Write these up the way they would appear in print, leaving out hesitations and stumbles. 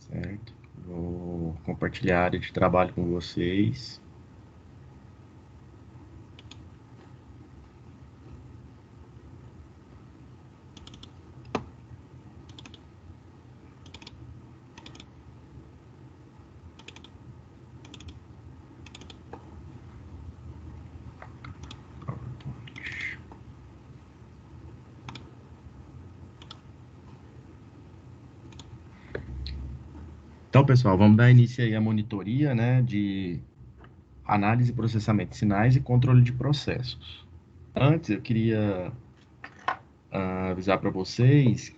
certo? Vou compartilhar a área de trabalho com vocês. Então, pessoal, vamos dar início aí à monitoria, né, de análise e processamento de sinais e controle de processos. Antes, eu queria avisar para vocês,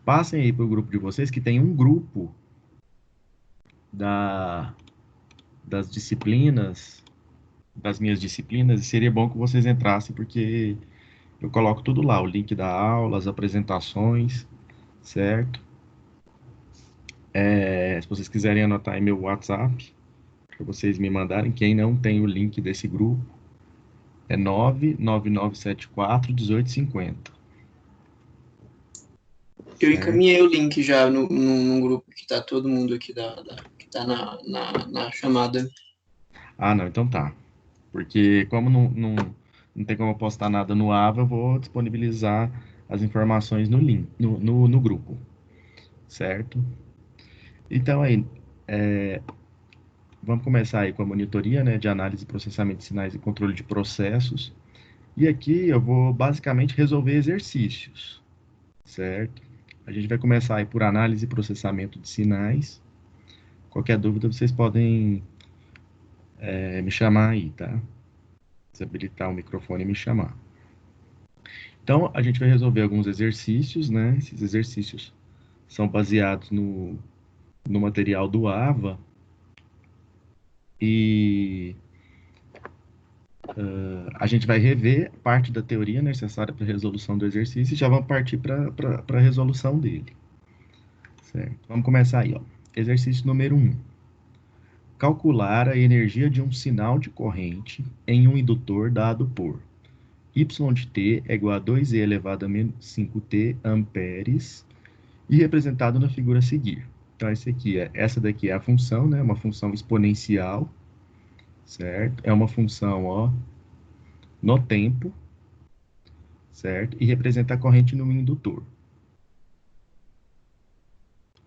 passem aí para o grupo de vocês, que tem um grupo da, das disciplinas, das minhas disciplinas, e seria bom que vocês entrassem, porque eu coloco tudo lá, o link da aula, as apresentações, certo? Se vocês quiserem anotar aí meu WhatsApp, para vocês me mandarem, quem não tem o link desse grupo, é 99974 1850. Eu Certo? encaminhei o link já no grupo que tá todo mundo aqui que tá na chamada. Ah, não, então tá. Porque como não tem como eu postar nada no Ava, eu vou disponibilizar as informações no link, no grupo, certo? Então aí, vamos começar aí com a monitoria, né, de análise, processamento de sinais e controle de processos. E aqui eu vou basicamente resolver exercícios, certo? A gente vai começar aí por análise e processamento de sinais. Qualquer dúvida, vocês podem me chamar aí, tá? Desabilitar o microfone e me chamar. Então, a gente vai resolver alguns exercícios, né? Esses exercícios são baseados no material do AVA e a gente vai rever parte da teoria necessária para a resolução do exercício e já vamos partir para a resolução dele, certo? Vamos começar aí, ó. Exercício número 1. Calcular a energia de um sinal de corrente em um indutor dado por y de t é igual a 2e elevado a menos 5t amperes e representado na figura a seguir. Então, essa daqui é a função, né? Uma função exponencial, certo? É uma função, ó, no tempo, certo? E representa a corrente no indutor.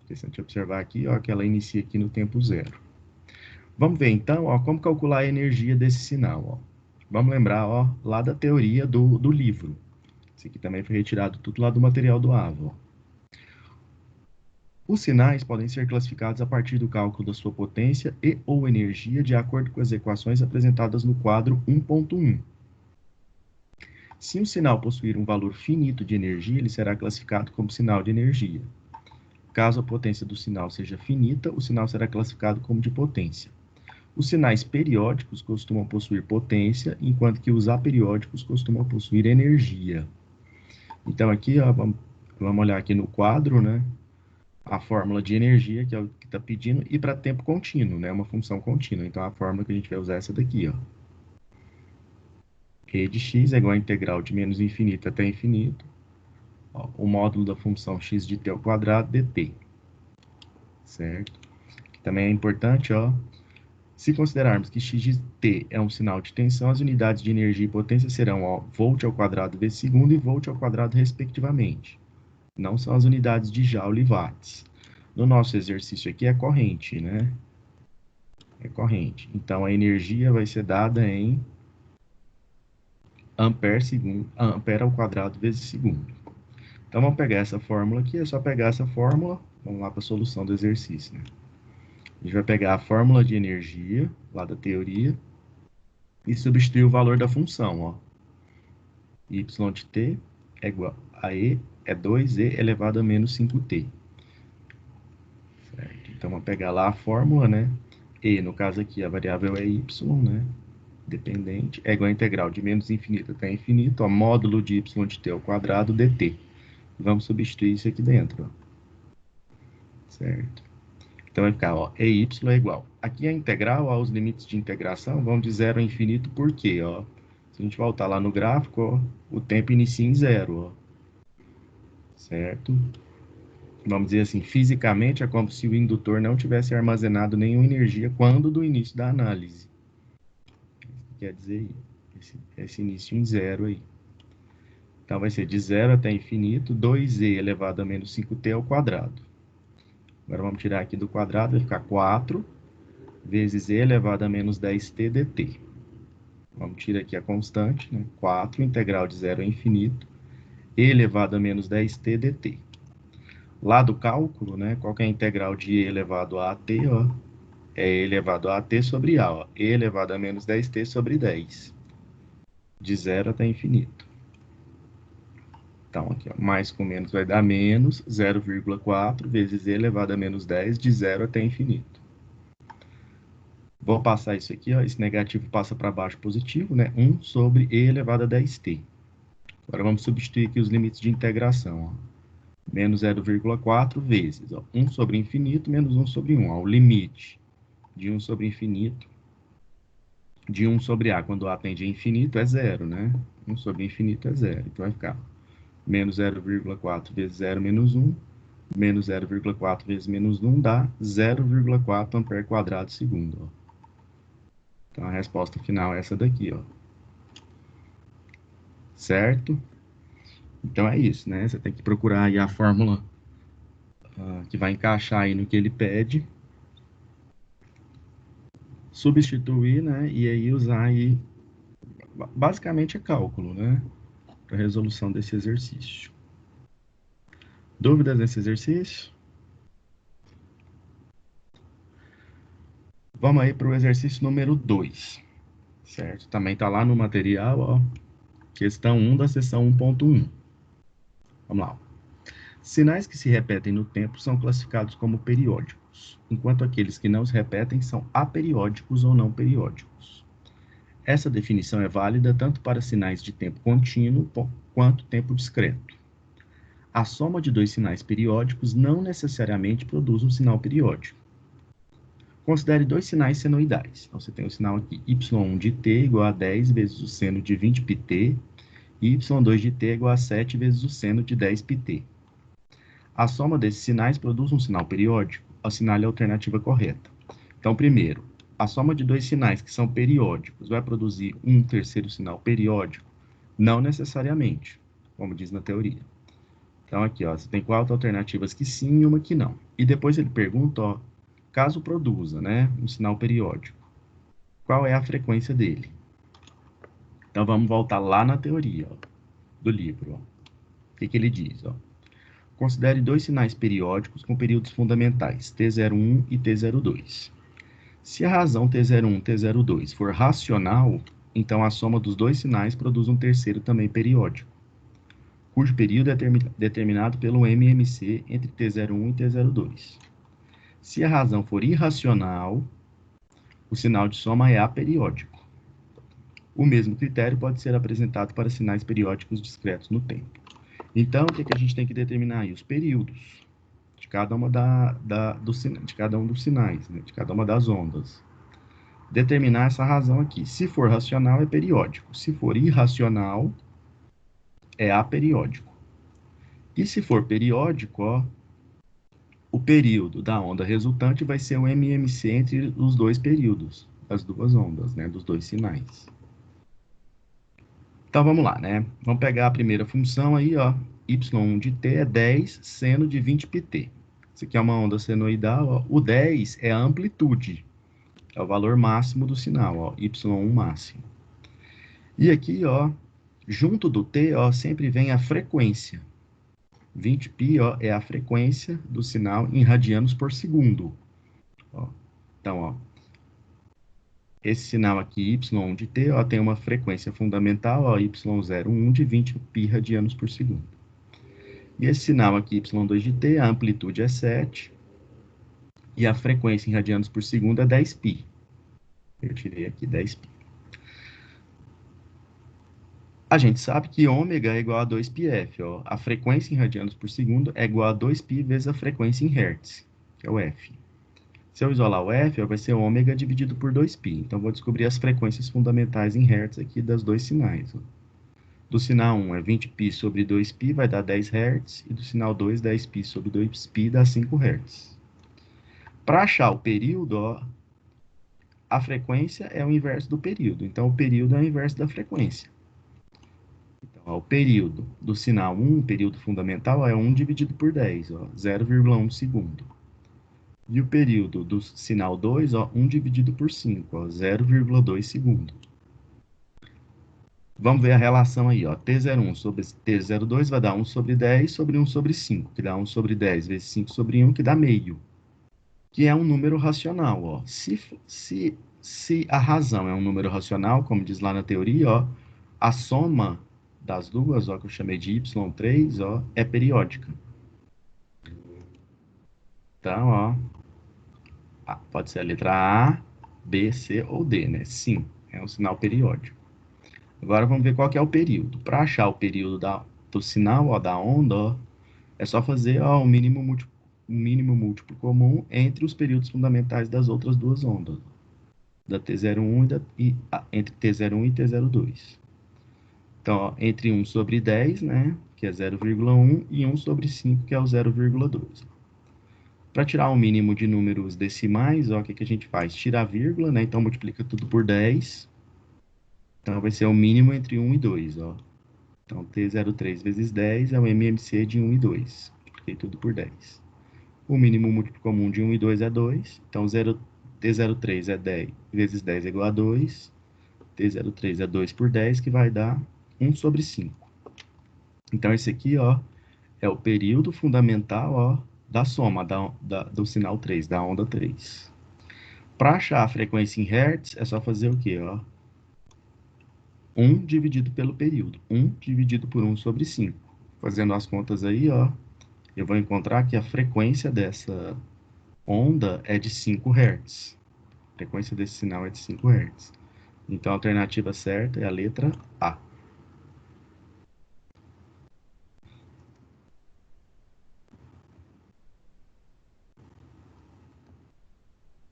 Interessante observar aqui, ó, que ela inicia aqui no tempo zero. Vamos ver, então, ó, como calcular a energia desse sinal, ó. Vamos lembrar, ó, lá da teoria do livro. Esse aqui também foi retirado tudo lá do material do AVA, ó. Os sinais podem ser classificados a partir do cálculo da sua potência e ou energia de acordo com as equações apresentadas no quadro 1.1. Se um sinal possuir um valor finito de energia, ele será classificado como sinal de energia. Caso a potência do sinal seja finita, o sinal será classificado como de potência. Os sinais periódicos costumam possuir potência, enquanto que os aperiódicos costumam possuir energia. Então aqui, ó, vamos olhar aqui no quadro, né? A fórmula de energia, que é o que está pedindo, e para tempo contínuo, né? Uma função contínua. Então, a fórmula que a gente vai usar é essa daqui, ó. E de x é igual a integral de menos infinito até infinito, ó, o módulo da função x de t ao quadrado dt, certo? Que também é importante, ó, se considerarmos que x de t é um sinal de tensão, as unidades de energia e potência serão, ó, volt ao quadrado vezes segundo e volt ao quadrado, respectivamente. Não são as unidades de joule e watts. No nosso exercício aqui é corrente, né? É corrente. Então, a energia vai ser dada em ampere, segundo, ampere ao quadrado vezes segundo. Então, vamos pegar essa fórmula aqui. É só pegar essa fórmula. Vamos lá para a solução do exercício, né? A gente vai pegar a fórmula de energia, lá da teoria, e substituir o valor da função, ó. Y de t é igual a E, é 2e elevado a menos 5t. Certo? Então, vamos pegar lá a fórmula, né? E, no caso aqui, a variável é y, né? Dependente, é igual a integral de menos infinito até infinito, ó, módulo de y de t ao quadrado dt. Vamos substituir isso aqui dentro, ó. Certo? Então vai ficar, ó, EY é igual. Aqui a integral, ó, os limites de integração vão de zero a infinito, por quê? Ó? Se a gente voltar lá no gráfico, ó, o tempo inicia em zero, ó. Certo? vamos dizer assim, fisicamente é como se o indutor não tivesse armazenado nenhuma energia quando do início da análise. Quer dizer, esse início em zero aí. Então, vai ser de 0 até infinito, 2e elevado a menos 5t ao quadrado. Agora, vamos tirar aqui do quadrado, vai ficar 4 vezes e elevado a menos 10t dt. Vamos tirar aqui a constante, né? 4, integral de 0 a infinito, e elevado a menos 10t dt. Lá do cálculo, né? Qual que é a integral de e elevado a t, ó? É e elevado a t sobre a, ó. E elevado a menos 10t sobre 10. De 0 até infinito. Então, aqui, ó, mais com menos vai dar menos 0,4 vezes e elevado a menos 10, de 0 até infinito. Vou passar isso aqui, ó, esse negativo passa para baixo positivo, né? 1 sobre e elevado a 10t. Agora vamos substituir aqui os limites de integração, ó. Menos 0,4 vezes, ó, 1 sobre infinito menos 1 sobre 1. Ó, o limite de 1 sobre infinito, de 1 sobre a, quando a tende a infinito, é 0, né? 1 sobre infinito é 0. Então vai ficar menos 0,4 vezes 0 menos 1, menos 0,4 vezes menos 1 dá 0,4 ampere quadrado segundo. Ó. Então, a resposta final é essa daqui, ó. Certo? Então, é isso, né? Você tem que procurar aí a fórmula que vai encaixar aí no que ele pede, substituir, né? E aí usar aí, basicamente é cálculo, né? Para resolução desse exercício. Dúvidas nesse exercício? Vamos aí para o exercício número 2, certo? Também está lá no material, ó, questão 1 da seção 1.1. Vamos lá. Sinais que se repetem no tempo são classificados como periódicos, enquanto aqueles que não se repetem são aperiódicos ou não periódicos. Essa definição é válida tanto para sinais de tempo contínuo quanto tempo discreto. A soma de dois sinais periódicos não necessariamente produz um sinal periódico. Considere dois sinais senoidais. Então, você tem o sinal aqui, y1 de t igual a 10 vezes o seno de 20πt, e y2 de t igual a 7 vezes o seno de 10πt. A soma desses sinais produz um sinal periódico. Assinale a alternativa correta. Então, primeiro, a soma de dois sinais que são periódicos vai produzir um terceiro sinal periódico? Não necessariamente, como diz na teoria. Então, aqui, ó, você tem 4 alternativas que sim e uma que não. E depois ele pergunta, ó, caso produza, né, um sinal periódico, qual é a frequência dele? Então, vamos voltar lá na teoria, ó, do livro. Ó. O que ele diz? Ó? Considere dois sinais periódicos com períodos fundamentais, T01 e T02. Se a razão T01 e T02 for racional, então a soma dos dois sinais produz um terceiro também periódico, cujo período é determinado pelo MMC entre T01 e T02. Se a razão for irracional, o sinal de soma é aperiódico. O mesmo critério pode ser apresentado para sinais periódicos discretos no tempo. Então, o que a gente tem que determinar aí? Os períodos de cada uma de cada um dos sinais, né? De cada uma das ondas. Determinar essa razão aqui. Se for racional, é periódico. Se for irracional, é aperiódico. E se for periódico, ó, o período da onda resultante vai ser o MMC entre os dois períodos, as duas ondas, né? Dos dois sinais. Então, vamos lá, né? Vamos pegar a primeira função aí, ó. Y1 de t é 10 seno de 20πt. Isso aqui é uma onda senoidal, ó. O 10 é a amplitude. É o valor máximo do sinal, ó. Y1 máximo. E aqui, ó, junto do t, ó, sempre vem a frequência. 20π, ó, é a frequência do sinal em radianos por segundo. Ó. Então, ó, esse sinal aqui, y1 de t, ó, tem uma frequência fundamental, ó, y01 de 20π radianos por segundo. E esse sinal aqui, y2 de t, a amplitude é 7, e a frequência em radianos por segundo é 10π. Eu tirei aqui 10π. A gente sabe que ômega é igual a 2πf, ó. A frequência em radianos por segundo é igual a 2π vezes a frequência em hertz, que é o f. Se eu isolar o f, vai ser ômega dividido por 2π. Então, vou descobrir as frequências fundamentais em hertz aqui das dois sinais. Ó. Do sinal 1 é 20π sobre 2π, vai dar 10 Hz, e do sinal 2, 10π sobre 2π dá 5 Hz. Para achar o período, ó, a frequência é o inverso do período, então o período é o inverso da frequência. Então, ó, o período do sinal 1, o período fundamental, é 1 dividido por 10, 0,1 segundo. E o período do sinal 2, ó, 1 dividido por 5, 0,2 segundo. Vamos ver a relação aí, ó. T01 sobre T02 vai dar 1 sobre 10 sobre 1 sobre 5, que dá 1 sobre 10 vezes 5 sobre 1, que dá meio. Que é um número racional, ó. Se a razão é um número racional, como diz lá na teoria, ó, a soma das duas, ó, que eu chamei de y3, ó, é periódica. Então, ó, pode ser a letra A, B, C ou D, né? Sim, é um sinal periódico. Agora vamos ver qual que é o período. Para achar o período do sinal, ó, da onda, ó, é só fazer, ó, o mínimo múltiplo comum entre os períodos fundamentais das outras duas ondas, da T01 entre T01 e T02. Então, ó, entre 1 sobre 10, né, que é 0,1, e 1 sobre 5, que é o 0,2. Para tirar o mínimo de números decimais, ó, o que, que a gente faz? Tira a vírgula, né, então multiplica tudo por 10. Então, vai ser o mínimo entre 1 e 2, ó. Então, T03 vezes 10 é o MMC de 1 e 2. Multipliquei tudo por 10. O mínimo múltiplo comum de 1 e 2 é 2. Então, T03 é 10 vezes 10 é igual a 2. T03 é 2 por 10, que vai dar 1 sobre 5. Então, esse aqui, ó, é o período fundamental, ó, da soma do sinal 3, da onda 3. Para achar a frequência em Hertz, é só fazer o quê, ó? 1 dividido pelo período. 1 dividido por 1 sobre 5. Fazendo as contas aí, ó, eu vou encontrar que a frequência dessa onda é de 5 Hz. A frequência desse sinal é de 5 Hz. Então, a alternativa certa é a letra A.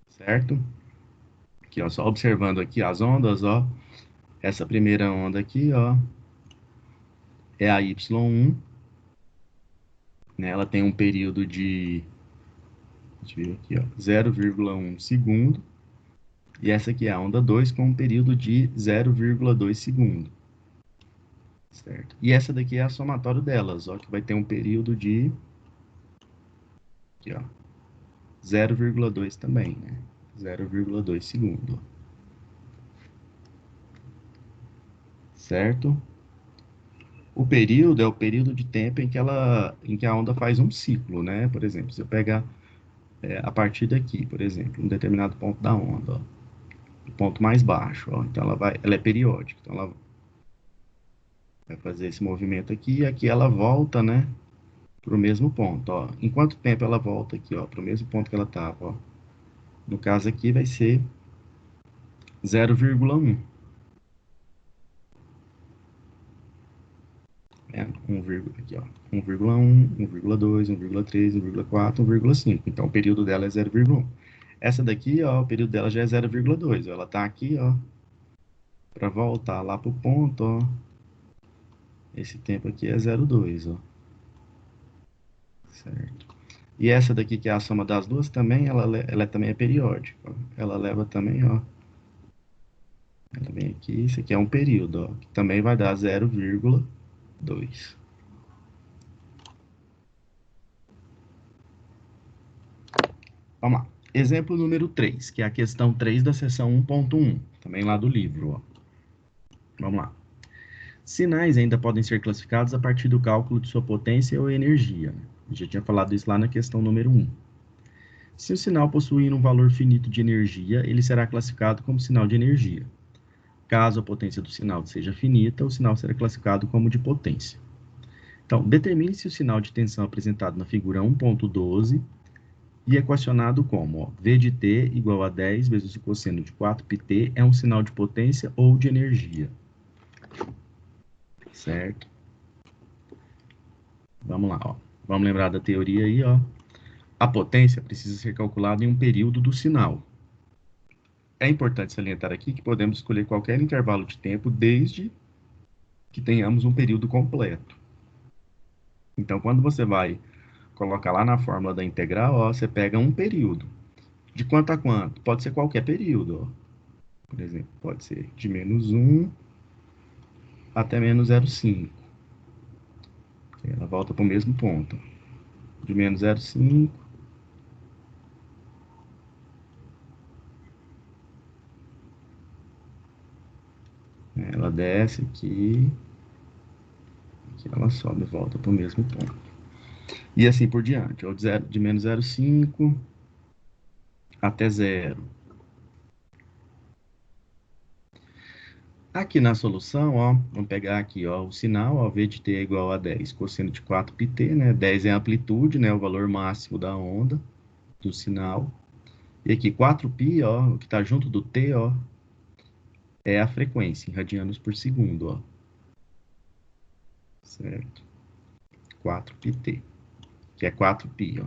Certo? Aqui, ó, só observando aqui as ondas, ó. Essa primeira onda aqui, ó, é a Y1, né? Ela tem um período de, deixa eu ver aqui, ó, 0,1 segundo. E essa aqui é a onda 2 com um período de 0,2 segundo. Certo? E essa daqui é a somatório delas, ó, que vai ter um período de, aqui, ó, 0,2 também, né? 0,2 segundo. Certo? O período é o período de tempo em que a onda faz um ciclo, né? Por exemplo, se eu pegar a partir daqui, por exemplo, um determinado ponto da onda, ó, o ponto mais baixo, ó, então ela é periódica, então ela vai fazer esse movimento aqui e aqui ela volta, né, para o mesmo ponto, ó. Em quanto tempo ela volta aqui, ó, para o mesmo ponto que ela estava, ó? No caso aqui vai ser 0,1. É, 1, aqui, ó, 1,1, 1,2, 1,3, 1,4, 1,5. Então, o período dela é 0,1. Essa daqui, ó, o período dela já é 0,2. Ela tá aqui, ó, para voltar lá pro ponto, ó. Esse tempo aqui é 0,2, ó. Certo. E essa daqui, que é a soma das duas, também, ela também é periódica, ó. Ela leva também, ó. Ela vem aqui, isso aqui é um período, ó, que também vai dar 0,2. Vamos lá. Exemplo número 3, que é a questão 3 da seção 1.1, também lá do livro, ó. Vamos lá. Sinais ainda podem ser classificados a partir do cálculo de sua potência ou energia. Eu já tinha falado isso lá na questão número 1. Se o sinal possuir um valor finito de energia, ele será classificado como sinal de energia. Caso a potência do sinal seja finita, o sinal será classificado como de potência. Então, determine se o sinal de tensão apresentado na figura 1.12 e equacionado como, ó, V de t igual a 10 vezes o cosseno de 4πt é um sinal de potência ou de energia. Certo? Vamos lá, ó. Vamos lembrar da teoria aí, ó. A potência precisa ser calculada em um período do sinal. É importante salientar aqui que podemos escolher qualquer intervalo de tempo desde que tenhamos um período completo. Então, quando você vai colocar lá na fórmula da integral, ó, você pega um período. De quanto a quanto? Pode ser qualquer período, ó. Por exemplo, pode ser de -1 até -0,5. Ela volta para o mesmo ponto. De -0,5. Ela desce aqui. Aqui ela sobe e volta para o mesmo ponto. E assim por diante. Ó, de -0,5 até 0. Aqui na solução, ó, vamos pegar aqui, ó, o sinal, ó, V de t é igual a 10 cosseno de 4πt, né? 10 é a amplitude, né? O valor máximo da onda, do sinal. E aqui, 4π, ó, o que está junto do t, ó, é a frequência, em radianos por segundo, ó. Certo? 4πt, que é 4π, ó.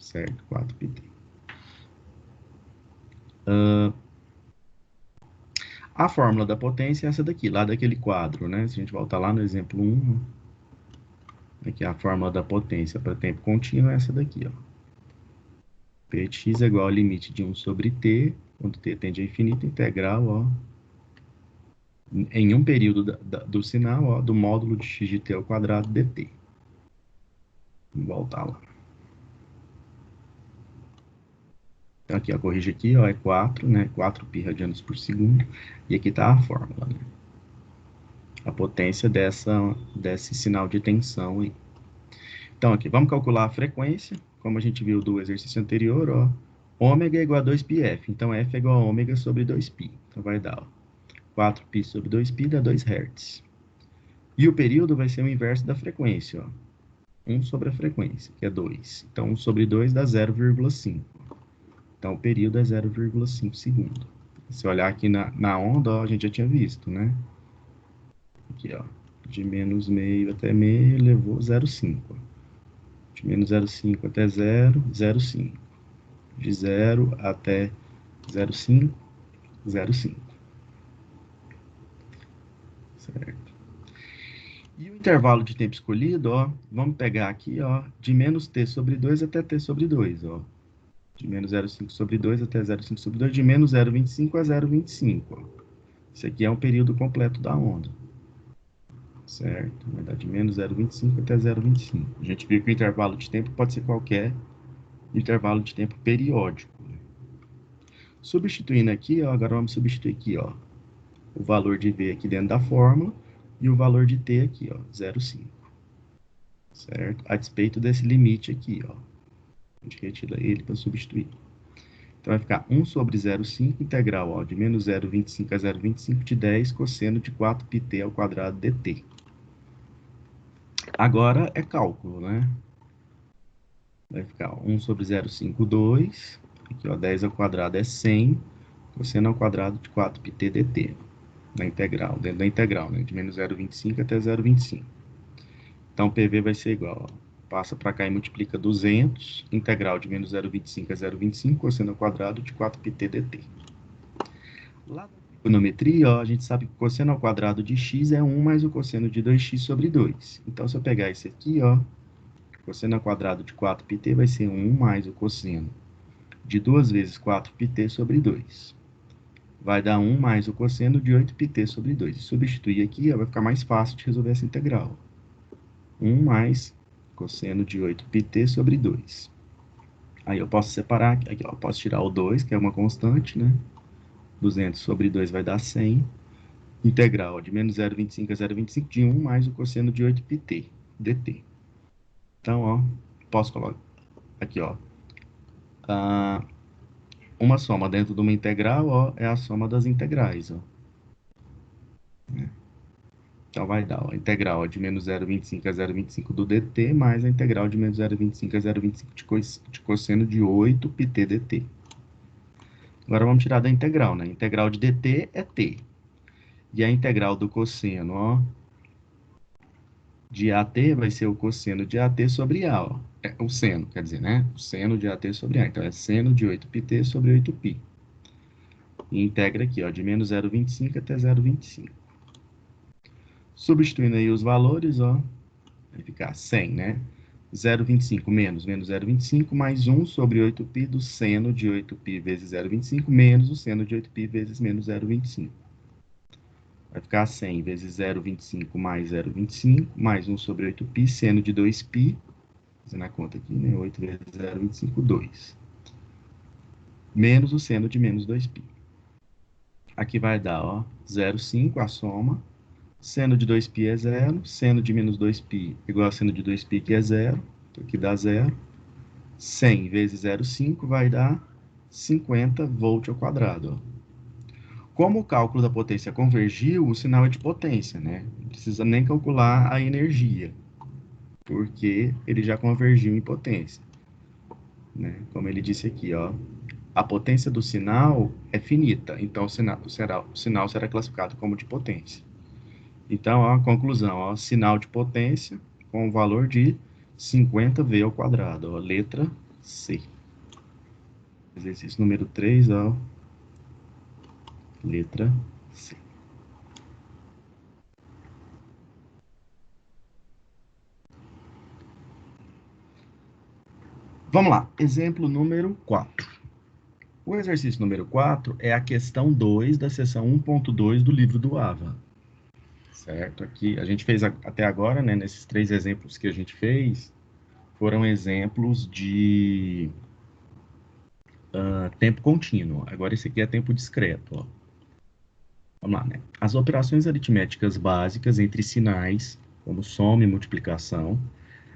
Certo? 4πt. A fórmula da potência é essa daqui, lá daquele quadro, né? Se a gente voltar lá no exemplo 1, aqui a fórmula da potência para tempo contínuo é essa daqui, ó. P de x é igual ao limite de 1 sobre t, quando t tende a infinito, integral, ó, em um período do sinal, ó, do módulo de x de t ao quadrado dt. Vamos voltar lá. Então aqui, ó, corrige aqui, ó, é 4, né? 4π radianos por segundo. E aqui está a fórmula, né? A potência desse sinal de tensão aí. Então aqui, vamos calcular a frequência, como a gente viu do exercício anterior, ó. Ômega é igual a 2πf, então F é igual a ômega sobre 2π. Então vai dar, ó, 4π sobre 2π dá 2 Hz. E o período vai ser o inverso da frequência, ó. 1 sobre a frequência, que é 2. Então 1 sobre 2 dá 0,5. Então, o período é 0,5 segundo. Se olhar aqui na onda, ó, a gente já tinha visto, né? Aqui, ó. De -meio até meio, levou 0,5. De -0,5 até 0, 0,5. De 0 até 0,5, 0,5. Certo? E o intervalo de tempo escolhido, ó, vamos pegar aqui, ó, de -t sobre 2 até t sobre 2, ó. De -0,5 sobre 2 até 0,5 sobre 2, de -0,25 a 0,25. Ó. Isso aqui é um período completo da onda. Certo? Vai dar de -0,25 até 0,25. A gente viu que o intervalo de tempo pode ser qualquer intervalo de tempo periódico. Substituindo aqui, ó, agora vamos substituir aqui, ó, o valor de V aqui dentro da fórmula e o valor de T aqui, ó, 0,5. Certo? A despeito desse limite aqui, ó. A gente retira ele para substituir. Então, vai ficar 1 sobre 0,5 integral, ó, de -0,25 a 0,25 de 10 cosseno de 4πt ao quadrado dt. Agora é cálculo, né? Vai ficar 1 sobre 0,5, 2. Aqui, ó, 10 ao quadrado é 100. Cosseno ao quadrado de 4πt dt. Na integral, dentro da integral, né? De -0,25 até 0,25. Então, PV vai ser igual, ó. Passa para cá e multiplica 200. Integral de -0,25 a 0,25. Cosseno ao quadrado de 4πt dt. Lá na trigonometria, ó, a gente sabe que o cosseno ao quadrado de x é 1 mais o cosseno de 2x sobre 2. Então, se eu pegar esse aqui, ó, cosseno ao quadrado de 4πt vai ser 1 mais o cosseno de 2 vezes 4πt sobre 2. Vai dar 1 mais o cosseno de 8πt sobre 2. E substituir aqui, ó, vai ficar mais fácil de resolver essa integral. 1 mais cosseno de 8πt sobre 2. Aí eu posso separar, aqui, ó, posso tirar o 2, que é uma constante, né? 200 sobre 2 vai dar 100. Integral de -0,25 a 0,25 de 1 mais o cosseno de 8πt dt. Então, ó, posso colocar aqui, ó. Uma soma dentro de uma integral, ó, é a soma das integrais, ó. Então, vai dar, ó, a integral de -0,25 a 0,25 do dt, mais a integral de -0,25 a 0,25 de cosseno de 8πt dt. Agora, vamos tirar da integral, né? A integral de dt é t. E a integral do cosseno, ó, de AT vai ser o cosseno de AT sobre A, ó. É o seno, quer dizer, né? O seno de AT sobre A. Então, é seno de 8πt sobre 8π. E integra aqui, ó, de -0,25 até 0,25. Substituindo aí os valores, ó, vai ficar 100, né? 0,25 menos 0,25 mais 1 sobre 8π do seno de 8π vezes 0,25 menos o seno de 8π vezes menos 0,25. Vai ficar 100 vezes 0,25 mais 0,25 mais 1 sobre 8π, seno de 2π, fazendo a conta aqui, né? 8 vezes 0,25, 2. Menos o seno de menos 2π. Aqui vai dar, ó, 0,5, a soma. Seno de 2π é 0, seno de menos 2π igual a seno de 2π, que é 0, então aqui dá 0. 100 vezes 0,5 vai dar 50 volt ao quadrado. Como o cálculo da potência convergiu, o sinal é de potência, né? Não precisa nem calcular a energia, porque ele já convergiu em potência, né? Como ele disse aqui, ó, a potência do sinal é finita, então o sinal será classificado como de potência. Então, ó, a conclusão, ó, sinal de potência com o valor de 50V ao quadrado, ó, letra C. Exercício número 3, ó, letra C. Vamos lá, exemplo número 4. O exercício número 4 é a questão 2 da seção 1.2 do livro do AVA. Certo? Aqui a gente fez até agora, né, nesses 3 exemplos que a gente fez, foram exemplos de tempo contínuo. Agora esse aqui é tempo discreto, ó. Vamos lá, né? As operações aritméticas básicas entre sinais, como soma e multiplicação,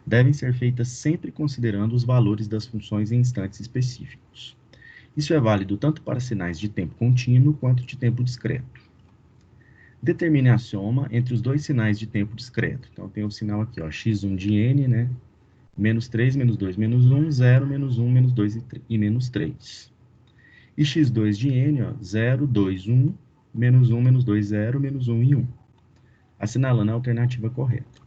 devem ser feitas sempre considerando os valores das funções em instantes específicos. Isso é válido tanto para sinais de tempo contínuo quanto de tempo discreto. Determine a soma entre os dois sinais de tempo discreto. Então, tem o sinal aqui, ó, x1 de n, né? Menos 3, menos 2, menos 1, 0, menos 1, menos 2 e menos 3. E x2 de n, ó, 0, 2, 1, menos 1, menos 2, 0, menos 1 e 1. Assinalando a alternativa correta.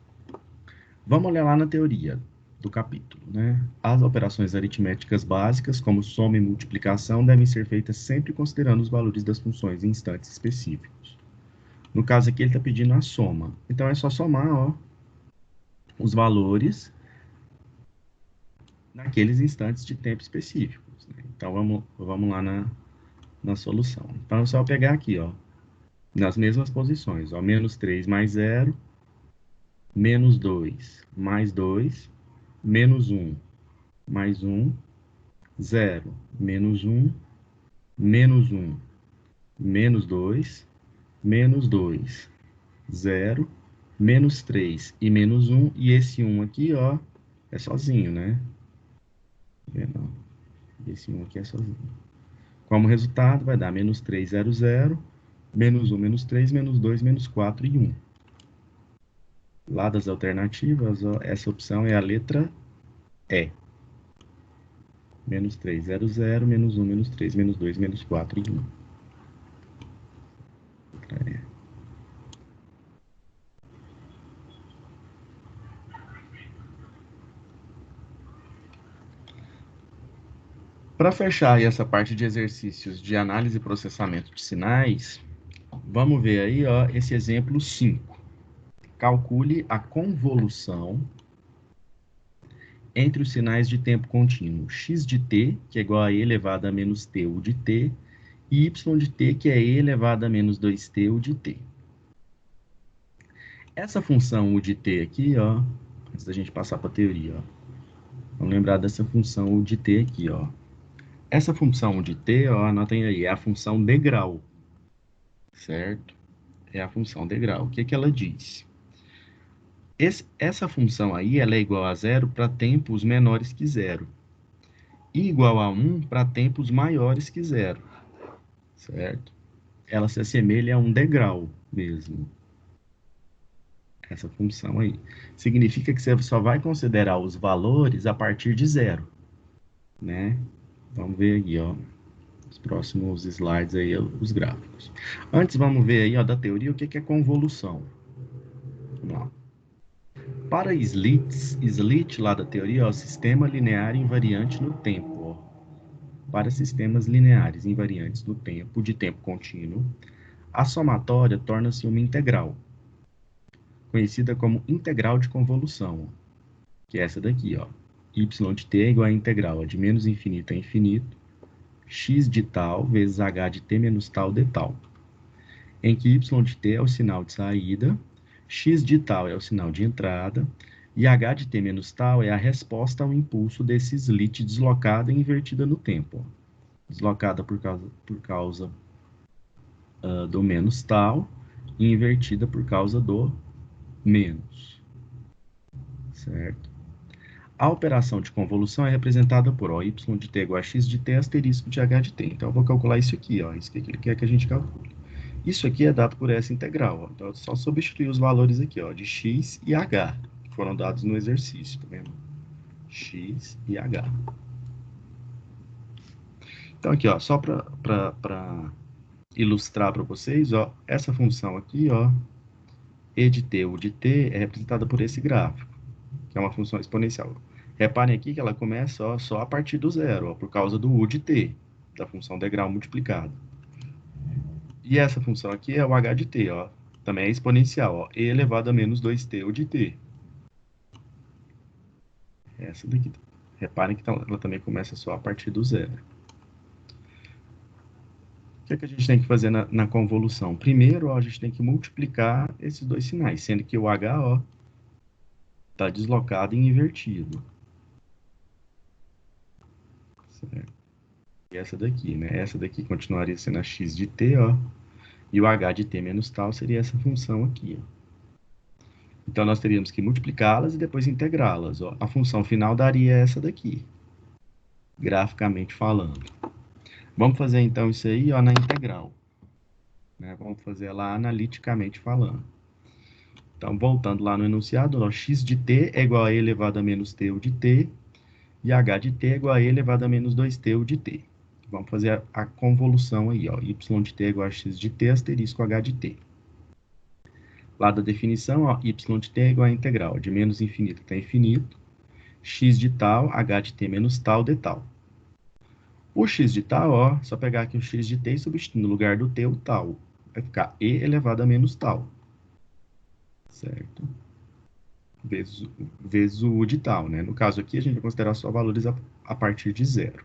Vamos olhar lá na teoria do capítulo, né? As operações aritméticas básicas, como soma e multiplicação, devem ser feitas sempre considerando os valores das funções em instantes específicos. No caso aqui, ele está pedindo a soma. Então, é só somar, ó, os valores naqueles instantes de tempo específicos, né? Então, vamos lá na solução. Então, é só pegar aqui, ó, nas mesmas posições, ó, menos 3 mais 0, menos 2 mais 2, menos 1 mais 1, 0, menos 1, menos 1, menos 2, menos 2, 0, menos 3 e menos 1, e esse 1 aqui, ó, é sozinho, né? Esse 1 aqui é sozinho. Como resultado, vai dar menos 3, 0, 0, menos 1, menos 3, menos 2, menos 4 e 1. Lá das alternativas, ó, essa opção é a letra E. Menos 3, 0, 0, menos 1, menos 3, menos 2, menos 4 e 1. Para fechar aí essa parte de exercícios de análise e processamento de sinais, vamos ver aí, ó, esse exemplo 5. Calcule a convolução entre os sinais de tempo contínuo x de t, que é igual a e elevado a menos t, u de t, e y de t, que é e elevado a menos 2t, u de t. Essa função u de t aqui, ó, antes da gente passar para a teoria, ó, vamos lembrar dessa função u de t aqui, ó. Essa função de t, ó, anotem aí, é a função degrau, certo? É a função degrau. O que que ela diz? Essa função aí, ela é igual a 0 para tempos menores que 0. E igual a 1 para tempos maiores que 0, certo? Ela se assemelha a um degrau mesmo, essa função aí. Significa que você só vai considerar os valores a partir de 0, né? Vamos ver aqui, ó, os próximos slides aí, os gráficos. Antes, vamos ver aí, ó, da teoria, o que é convolução. Vamos lá. Para slit lá da teoria, ó, sistema linear invariante no tempo, ó. Para sistemas lineares invariantes no tempo, de tempo contínuo, a somatória torna-se uma integral. conhecida como integral de convolução, que é essa daqui, ó. Y de t é igual a integral de menos infinito a infinito, x de tal vezes h de t menos tal de tal, em que y de t é o sinal de saída, x de tal é o sinal de entrada, e h de t menos tal é a resposta ao impulso desse slit deslocada e invertida no tempo. Deslocada por causa do menos tal e invertida por causa do menos. Certo? A operação de convolução é representada por y de t igual a x de t asterisco de h de t. Então, eu vou calcular isso aqui, ó, isso que ele quer que a gente calcule. Isso aqui é dado por essa integral, ó. Então, é só substituir os valores aqui, ó, de x e h, que foram dados no exercício, tá vendo? X e h. Então, aqui, ó, só para ilustrar para vocês, ó, essa função aqui, ó, e de t, u de t, é representada por esse gráfico, que é uma função exponencial. Reparem aqui que ela começa, ó, só a partir do zero, ó, por causa do u de t, da função degrau multiplicado. E essa função aqui é o h de t, ó, também é exponencial, ó, e elevado a menos 2t u de t. Essa daqui. Reparem que ela também começa só a partir do zero. O que é que a gente tem que fazer na convolução? Primeiro, ó, a gente tem que multiplicar esses dois sinais, sendo que o h, ó, está deslocado e invertido. Certo? E essa daqui, né? Essa daqui continuaria sendo a x de t, ó, e o h de t menos tal seria essa função aqui, ó. Então, nós teríamos que multiplicá-las e depois integrá-las, ó. A função final daria essa daqui, graficamente falando. Vamos fazer, então, isso aí, ó, na integral. Né? Vamos fazer lá analiticamente falando. Então, voltando lá no enunciado, ó, x de t é igual a e elevado a menos t u de t, e h de t é igual a e elevado a menos 2t u de t. Vamos fazer a convolução aí, ó, y de t é igual a x de t asterisco h de t. Lá da definição, ó, y de t é igual a integral de menos infinito até infinito, x de tal, h de t menos tal de tal. O x de tal, ó, só pegar aqui o x de t e substituir no lugar do t o tal. Vai ficar e elevado a menos tal. Certo? Vezes o u de tal, né? No caso aqui, a gente vai considerar só valores a partir de zero.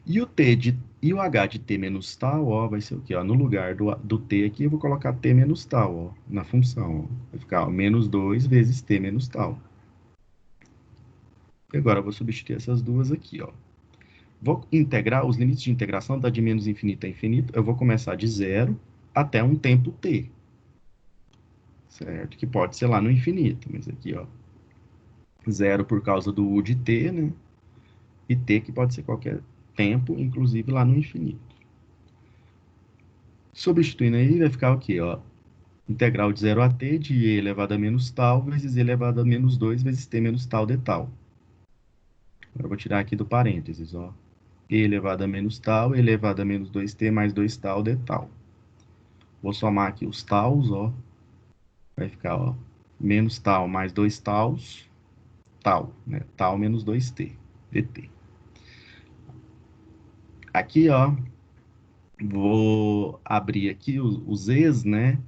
E o h de t menos tal, ó, vai ser o quê? Ó, no lugar do t aqui, eu vou colocar t menos tal, ó, na função. Ó. Vai ficar, ó, menos 2 vezes t menos tal. E agora eu vou substituir essas duas aqui, ó. Vou integrar, os limites de integração da de menos infinito a infinito, eu vou começar de zero até um tempo t. Certo? Que pode ser lá no infinito, mas aqui, ó. Zero por causa do u de t, né? E t que pode ser qualquer tempo, inclusive lá no infinito. Substituindo aí, vai ficar o quê, ó? Integral de 0 a t de e elevado a menos tal vezes e elevado a menos 2 vezes t menos tal de tal. Agora eu vou tirar aqui do parênteses, ó. E elevado a menos tal, e elevado a menos 2t mais 2 tal de tal. Vou somar aqui os tals, ó. Vai ficar, ó, menos tal mais 2 tals, tal, né? Tal menos 2t, dt. Aqui, ó, vou abrir aqui os e's, né?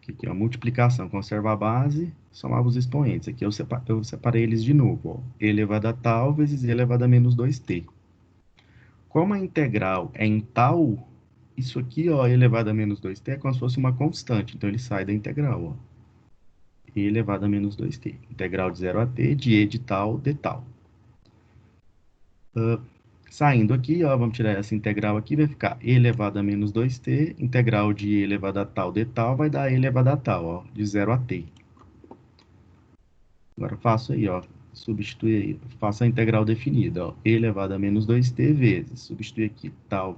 Aqui, ó, multiplicação, conserva a base, somava os expoentes. Aqui eu separei eles de novo, ó. E elevado a tal vezes e elevado a menos 2t. Como a integral é em tal, isso aqui, ó, elevado a menos 2t é como se fosse uma constante. Então, ele sai da integral, ó. E elevado a menos 2t. Integral de 0 a t de e de tal de tal. Saindo aqui, ó, vamos tirar essa integral aqui, vai ficar e elevado a menos 2t, integral de e elevado a tal de tal, vai dar e elevado a tal, ó, de 0 a t. Agora faço aí, ó, substitui aí, faço a integral definida, ó, e elevado a menos 2t vezes, substitui aqui tal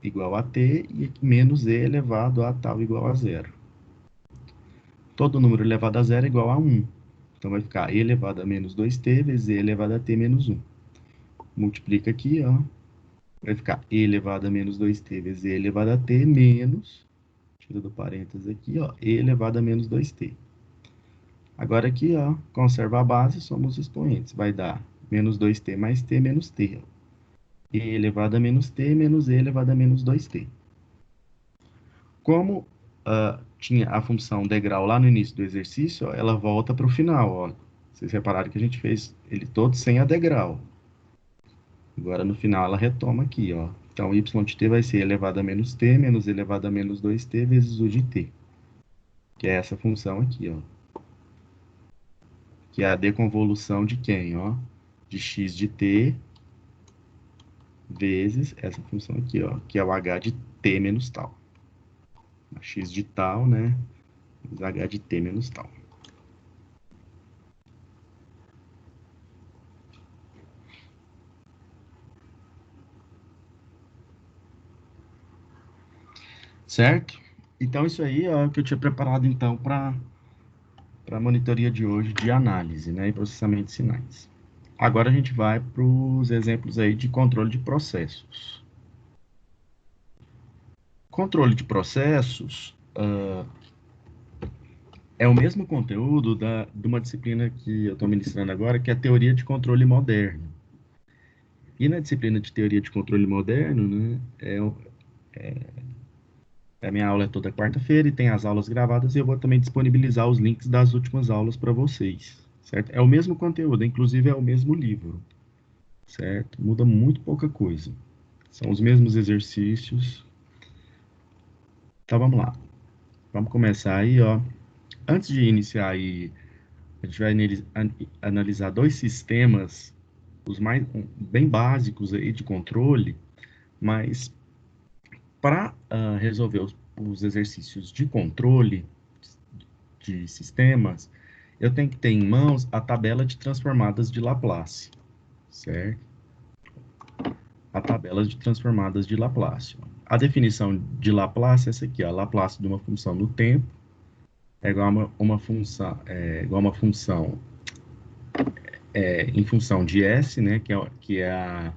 igual a t e aqui menos e elevado a tal igual a 0. Todo número elevado a 0 é igual a 1. Então vai ficar e elevado a menos 2t vezes e elevado a t menos 1. Multiplica aqui, ó. Vai ficar e elevado a menos 2t vezes e elevado a t menos, tira do parênteses aqui, ó, e elevado a menos 2t. Agora aqui, ó, conserva a base, somos os expoentes. Vai dar menos 2t mais t menos t. Ó. E elevado a menos t menos e elevado a menos 2t. Como tinha a função degrau lá no início do exercício, ó, ela volta para o final, ó. Vocês repararam que a gente fez ele todo sem a degrau. Agora, no final, ela retoma aqui, ó. Então, y de t vai ser elevado a menos t menos elevado a menos 2t vezes u de t. Que é essa função aqui, ó. Que é a deconvolução de quem, ó? De x de t vezes essa função aqui, ó. Que é o h de t menos tal. X de tal, né? Vezes h de t menos tal. Certo? Então, isso aí é o que eu tinha preparado, então, para a monitoria de hoje de análise, né, e processamento de sinais. Agora a gente vai para os exemplos aí de controle de processos. Controle de processos é o mesmo conteúdo de uma disciplina que eu estou ministrando agora, que é a teoria de controle moderno. E na disciplina de teoria de controle moderno, né, a minha aula é toda quarta-feira e tem as aulas gravadas e eu vou também disponibilizar os links das últimas aulas para vocês, certo? É o mesmo conteúdo, inclusive é o mesmo livro, certo? Muda muito pouca coisa. São os mesmos exercícios. Então vamos lá. Vamos começar aí, ó. Antes de iniciar aí, a gente vai analisar dois sistemas, os mais bem básicos aí de controle, mas para resolver os exercícios de controle de sistemas, eu tenho que ter em mãos a tabela de transformadas de Laplace, certo? A tabela de transformadas de Laplace. A definição de Laplace é essa aqui, ó. Laplace de uma função no tempo é igual a uma função, em função de S, né, que é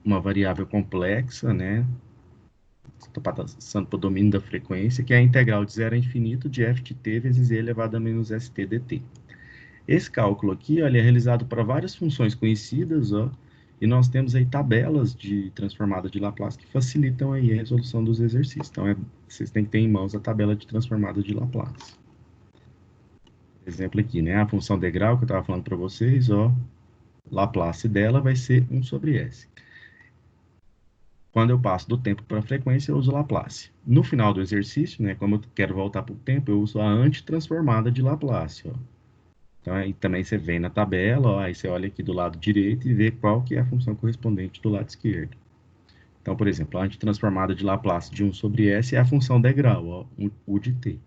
uma variável complexa, né, estou passando para o domínio da frequência, que é a integral de 0 a infinito de f de t vezes e elevado a menos st dt. Esse cálculo aqui, ó, ele é realizado para várias funções conhecidas, ó, e nós temos aí tabelas de transformada de Laplace que facilitam aí a resolução dos exercícios. Então, vocês têm que ter em mãos a tabela de transformada de Laplace. Exemplo aqui, né? A função degrau que eu estava falando para vocês, ó, Laplace dela vai ser 1 sobre S. Quando eu passo do tempo para a frequência, eu uso Laplace. No final do exercício, né, como eu quero voltar para o tempo, eu uso a antitransformada de Laplace, ó. Então, aí também você vem na tabela, ó, aí você olha aqui do lado direito e vê qual que é a função correspondente do lado esquerdo. Então, por exemplo, a antitransformada de Laplace de 1 sobre S é a função degrau, ó, U de t.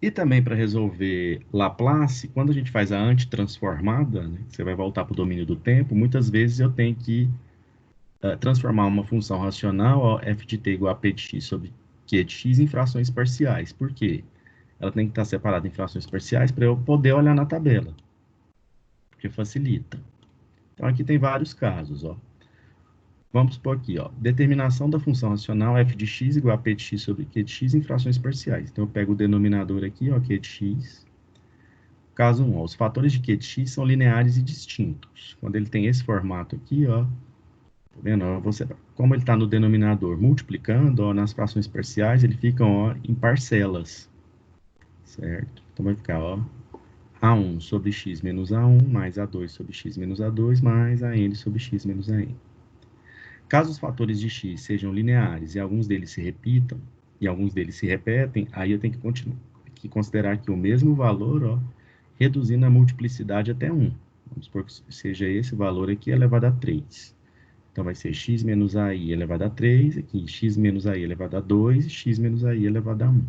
E também para resolver Laplace, quando a gente faz a antitransformada, né, você vai voltar para o domínio do tempo, muitas vezes eu tenho que transformar uma função racional, ó, f de t igual a p de x sobre q de x em frações parciais. Por quê? Ela tem que estar separada em frações parciais para eu poder olhar na tabela, porque facilita. Então, aqui tem vários casos, ó. Vamos supor aqui, ó, determinação da função racional f de x igual a p de x sobre q de x em frações parciais. Então, eu pego o denominador aqui, ó, q de x. Caso 1, ó, os fatores de q de x são lineares e distintos. Quando ele tem esse formato aqui, ó, tá vendo? Ó, como ele está no denominador multiplicando, ó, nas frações parciais, ele fica, ó, em parcelas, certo? Então, vai ficar, ó, a1 sobre x menos a1 mais a2 sobre x menos a2 mais a n sobre x menos a n. Caso os fatores de x sejam lineares e alguns deles se repitam, e alguns deles se repetem, aí eu tenho que considerar aqui o mesmo valor, ó, reduzindo a multiplicidade até 1. Vamos supor que seja esse valor aqui elevado a 3. Então, vai ser x menos ai elevado a 3, aqui x menos ai elevado a 2 e x menos ai elevado a 1.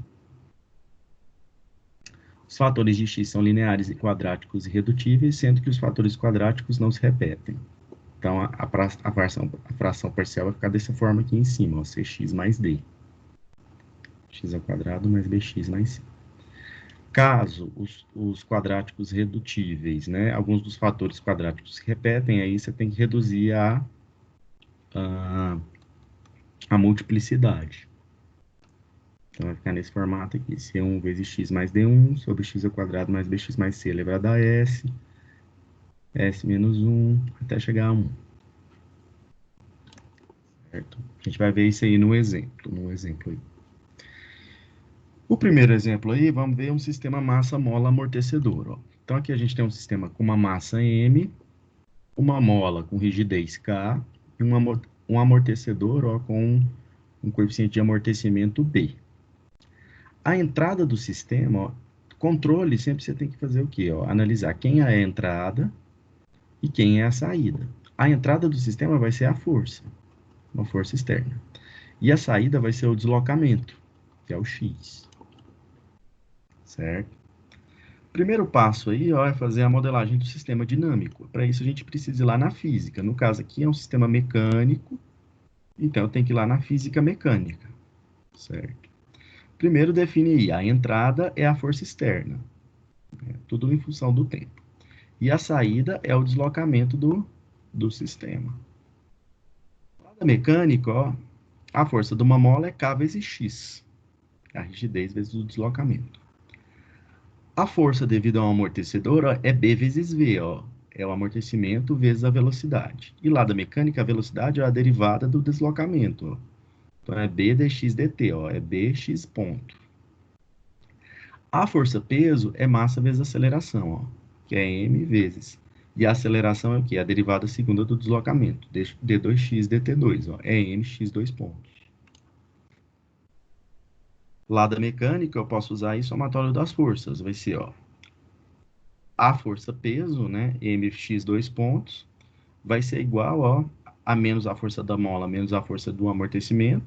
Os fatores de x são lineares e quadráticos irredutíveis, sendo que os fatores quadráticos não se repetem. Então, a fração parcial vai ficar dessa forma aqui em cima, ó, cx mais d. X ao quadrado mais bx mais c. Caso os quadráticos redutíveis, né, alguns dos fatores quadráticos se repetem, aí você tem que reduzir a multiplicidade. Então, vai ficar nesse formato aqui, C1 vezes x mais d1 sobre x ao quadrado mais bx mais c elevado a s, s menos 1, até chegar a 1. certo? A gente vai ver isso aí no exemplo aí. O primeiro exemplo aí, vamos ver um sistema massa-mola-amortecedor, ó. Então, aqui a gente tem um sistema com uma massa M, uma mola com rigidez K e um amortecedor, ó, com um coeficiente de amortecimento B. A entrada do sistema, ó, controle, sempre você tem que fazer o quê? Ó? Analisar quem é a entrada e quem é a saída. A entrada do sistema vai ser a força, uma força externa. E a saída vai ser o deslocamento, que é o X. Certo? Primeiro passo aí, ó, é fazer a modelagem do sistema dinâmico. Para isso a gente precisa ir lá na física. No caso aqui é um sistema mecânico, então eu tenho que ir lá na física mecânica. Certo? Primeiro define aí, a entrada é a força externa, né? Tudo em função do tempo. E a saída é o deslocamento do sistema. Na mecânica, ó, a força de uma mola é K vezes X, a rigidez vezes o deslocamento. A força devido ao amortecedor, ó, é B vezes V, ó, é o amortecimento vezes a velocidade. E lá da mecânica, a velocidade é a derivada do deslocamento, ó. Então é B dx dt, ó, é Bx ponto. A força-peso é massa vezes aceleração, ó, que é m vezes. E a aceleração é o quê? A derivada segunda do deslocamento, d2x dt2, ó, é mx 2 pontos. Lá da mecânica, eu posso usar aí somatório das forças, vai ser, ó, a força-peso, né, mx 2 pontos, vai ser igual, ó, a menos a força da mola, menos a força do amortecimento,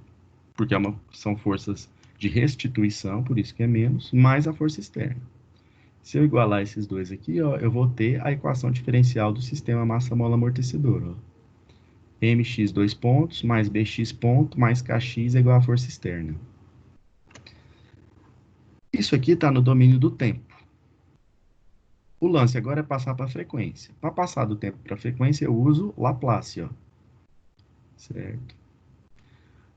porque são forças de restituição, por isso que é menos, mais a força externa. Se eu igualar esses dois aqui, ó, eu vou ter a equação diferencial do sistema massa-mola-amortecedor, ó. Mx 2 pontos mais Bx ponto mais Kx é igual à força externa. Isso aqui está no domínio do tempo. O lance agora é passar para a frequência. Para passar do tempo para a frequência, eu uso Laplace, ó. Certo?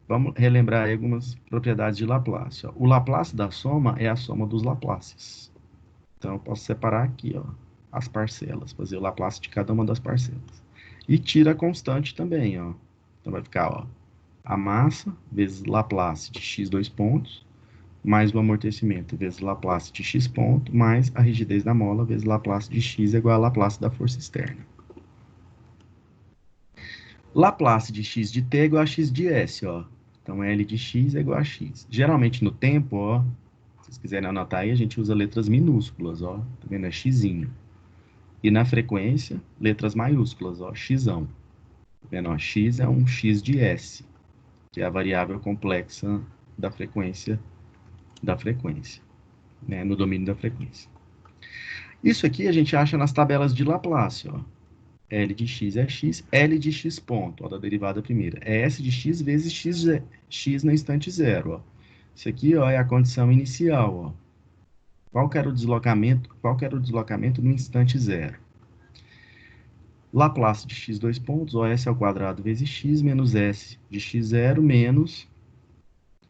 Vamos relembrar aí algumas propriedades de Laplace, ó. O Laplace da soma é a soma dos Laplaces. Então, eu posso separar aqui, ó, as parcelas, fazer o Laplace de cada uma das parcelas. E tira a constante também, ó. Então, vai ficar, ó, a massa vezes Laplace de x 2 pontos, mais o amortecimento vezes Laplace de x ponto, mais a rigidez da mola vezes Laplace de x é igual a Laplace da força externa. Laplace de x de t é igual a x de s, ó. Então, L de x é igual a x. Geralmente, no tempo, ó, se vocês quiserem anotar aí, a gente usa letras minúsculas, ó. Tá vendo? É xzinho. E na frequência, letras maiúsculas, ó, xão. Tá vendo? Ó, x é um x de s, que é a variável complexa da frequência, né, no domínio da frequência. Isso aqui a gente acha nas tabelas de Laplace, ó. L de x é x, L de x ponto, ó, da derivada primeira. É S de x vezes x no instante zero, ó. Isso aqui, ó, é a condição inicial, ó. Qual que era o deslocamento no instante zero? Laplace de x 2 pontos, ó, s ao quadrado vezes x menos s de x0 menos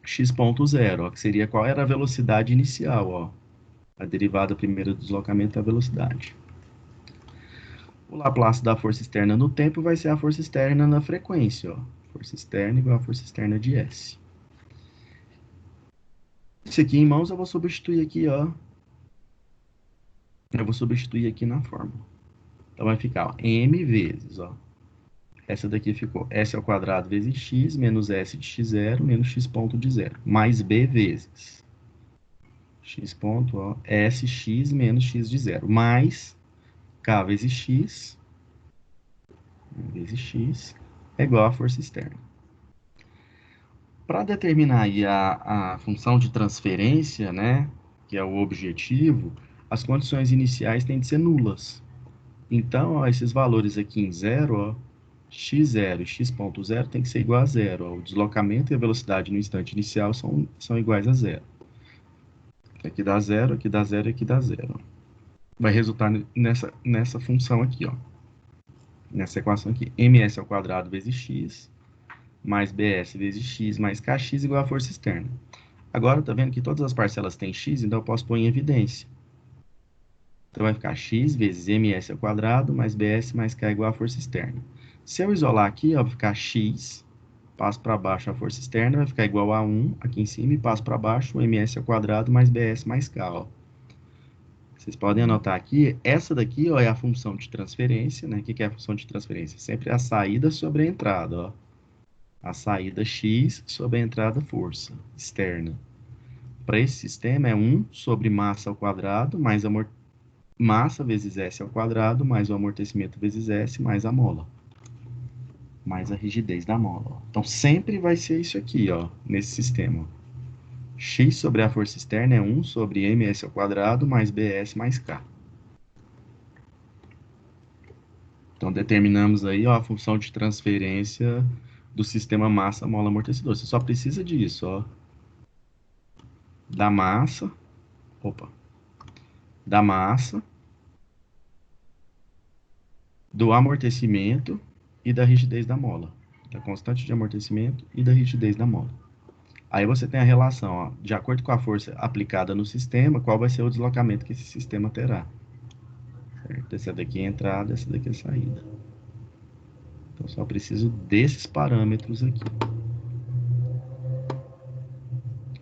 x ponto zero, ó, que seria qual era a velocidade inicial, ó. A derivada primeira do deslocamento é a velocidade. O Laplace da força externa no tempo vai ser a força externa na frequência, ó. Força externa igual a força externa de S. Isso aqui em mãos eu vou substituir aqui, ó. Eu vou substituir aqui na fórmula. Então vai ficar, ó, m vezes, ó. Essa daqui ficou s ao quadrado vezes x menos s de x0 menos x ponto de zero. Mais b vezes x ponto, ó, sx menos x de zero. Mais k vezes x é igual à força externa. Para determinar aí a função de transferência, né, que é o objetivo, as condições iniciais têm de ser nulas. Então, ó, esses valores aqui em zero, ó, x0 e x ponto zero tem que ser igual a zero. Ó. O deslocamento e a velocidade no instante inicial são iguais a zero. Aqui dá zero, aqui dá zero e aqui dá zero. Vai resultar nessa função aqui, ó. Nessa equação aqui. ms ao quadrado vezes x mais bs vezes x mais kx igual a força externa. Agora, tá vendo que todas as parcelas têm x, então eu posso pôr em evidência. Então vai ficar x vezes ms ao quadrado mais bs mais k igual a força externa. Se eu isolar aqui, ó, vai ficar x passo para baixo a força externa, vai ficar igual a 1 aqui em cima, e passo para baixo o ms ao quadrado mais bs mais k, ó. Vocês podem anotar aqui, essa daqui, ó, é a função de transferência, né? O que é a função de transferência? Sempre a saída sobre a entrada, ó. A saída x sobre a entrada força externa. Para esse sistema é 1 sobre massa ao quadrado, mais massa vezes S ao quadrado, mais o amortecimento vezes S, mais a mola. Mais a rigidez da mola, ó. Então, sempre vai ser isso aqui, ó, nesse sistema. X sobre a força externa é 1 sobre ms ao quadrado, mais bs mais k. Então, determinamos aí, ó, a função de transferência do sistema massa-mola-amortecedor. Você só precisa disso, ó. Da massa, da massa, do amortecimento e da rigidez da mola. Da constante de amortecimento e da rigidez da mola. Aí você tem a relação, ó, de acordo com a força aplicada no sistema, qual vai ser o deslocamento que esse sistema terá. Certo? Essa daqui é a entrada, essa daqui é a saída. Então, só preciso desses parâmetros aqui.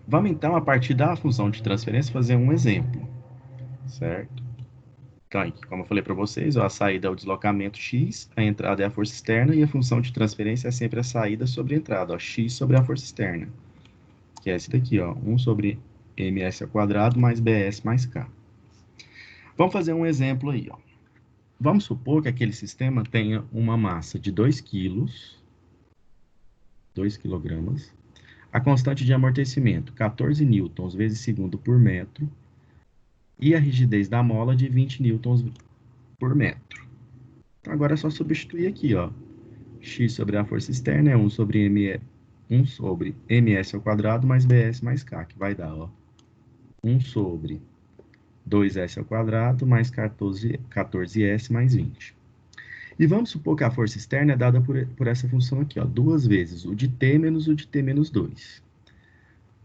Vamos, então, a partir da função de transferência, fazer um exemplo. Certo? Então, aqui, como eu falei para vocês, ó, a saída é o deslocamento x, a entrada é a força externa, e a função de transferência é sempre a saída sobre a entrada, ó, x sobre a força externa. Que é esse daqui, ó, 1 sobre ms ao quadrado mais bs mais k. Vamos fazer um exemplo aí, ó. Vamos supor que aquele sistema tenha uma massa de 2 quilos, 2 quilogramas, a constante de amortecimento 14 newtons vezes segundo por metro, e a rigidez da mola de 20 newtons por metro. Então, agora é só substituir aqui, ó. X sobre a força externa é 1 sobre ms ao quadrado mais bs mais k, que vai dar, ó, 1 sobre 2s ao quadrado mais 14s mais 20. E vamos supor que a força externa é dada por essa função aqui, ó, 2 vezes o de t menos o de t menos 2.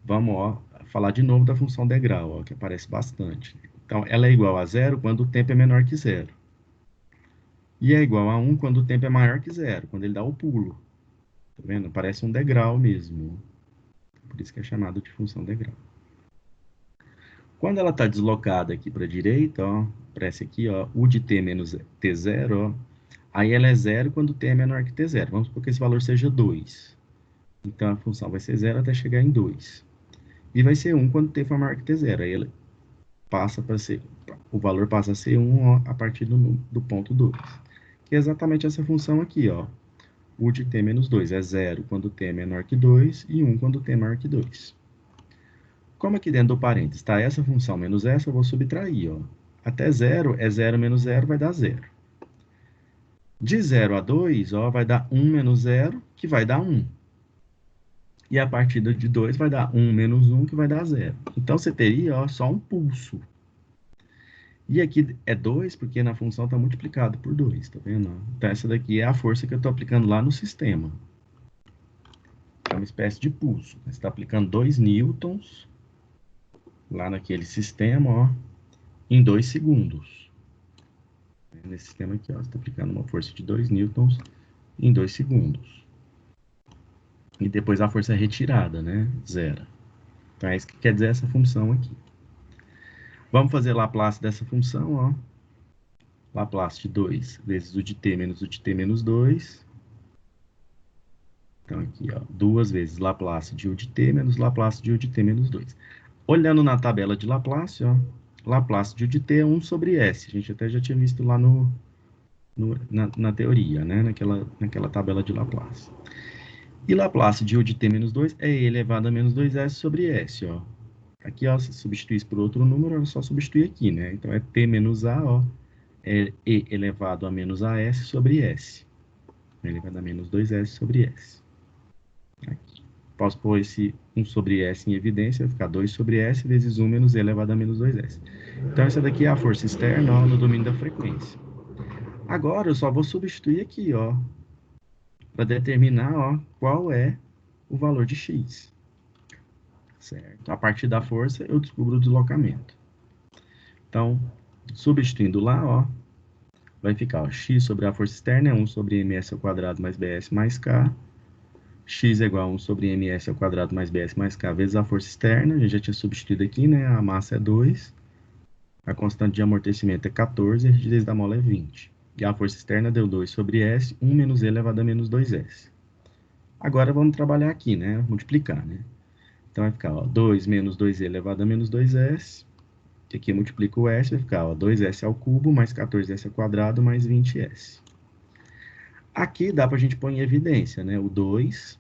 Vamos, ó, falar de novo da função degrau, ó, que aparece bastante. Então, ela é igual a 0 quando o tempo é menor que 0. E é igual a 1 quando o tempo é maior que 0, quando ele dá o pulo. Tá vendo? Parece um degrau mesmo. Por isso que é chamado de função degrau. Quando ela está deslocada aqui para a direita, ó, aparece aqui, ó, u de t menos t0, ó, aí ela é 0 quando t é menor que t0. Vamos supor que esse valor seja 2. Então, a função vai ser 0 até chegar em 2. E vai ser 1 quando t for maior que t0. Aí ela passa para ser, o valor passa a ser 1, ó, a partir do ponto 2. Que é exatamente essa função aqui, ó. U de t menos 2 é 0 quando t é menor que 2 e 1 quando t é maior que 2. Como aqui dentro do parênteses está essa função menos essa, eu vou subtrair, ó. Até 0 é 0 menos 0, vai dar 0. De 0 a 2, ó, vai dar 1 menos 0, que vai dar 1. E a partir de 2 vai dar 1 menos 1, que vai dar 0. Então, você teria, ó, só um pulso. E aqui é 2, porque na função está multiplicado por 2, tá vendo? Então, essa daqui é a força que eu estou aplicando lá no sistema. É uma espécie de pulso. Você está aplicando 2 newtons lá naquele sistema, ó, em 2 segundos. Nesse sistema aqui, ó, você está aplicando uma força de 2 newtons em 2 segundos. E depois a força é retirada, né? 0. Então, é isso que quer dizer essa função aqui. Vamos fazer Laplace dessa função, ó. Laplace de 2 vezes o de t menos o de t menos 2. Então, aqui, ó, 2 vezes Laplace de u de t menos Laplace de u de t menos 2. Olhando na tabela de Laplace, ó, Laplace de u de t é 1 sobre s. A gente até já tinha visto lá na teoria, né? Naquela tabela de Laplace. E Laplace de u de t menos 2 é e elevado a menos 2s sobre s, ó. Aqui, ó, se substituir por outro número, é só substituir aqui, né? Então, é t menos a, ó, é e elevado a menos as sobre s. Elevado a menos 2s sobre s. Aqui. Posso pôr esse 1 sobre s em evidência, vai ficar 2 sobre s vezes 1 menos e elevado a menos 2s. Então, essa daqui é a força externa, ó, no domínio da frequência. Agora, eu só vou substituir aqui, ó, para determinar, ó, qual é o valor de x. Certo? A partir da força, eu descubro o deslocamento. Então, substituindo lá, ó, vai ficar, ó, x sobre a força externa é 1 sobre ms ao quadrado mais bs mais k, X é igual a 1 sobre ms ao quadrado mais bs mais k vezes a força externa. A gente já tinha substituído aqui, né? A massa é 2. A constante de amortecimento é 14 e a rigidez da mola é 20. E a força externa deu 2 sobre S, 1 menos E elevado a menos 2S. Agora vamos trabalhar aqui, né? Multiplicar, né? Então vai ficar, ó, 2 menos 2E elevado a menos 2S. Que aqui multiplica o S, vai ficar, ó, 2S ao cubo mais 14S ao quadrado mais 20S. Aqui dá pra gente pôr em evidência, né? O 2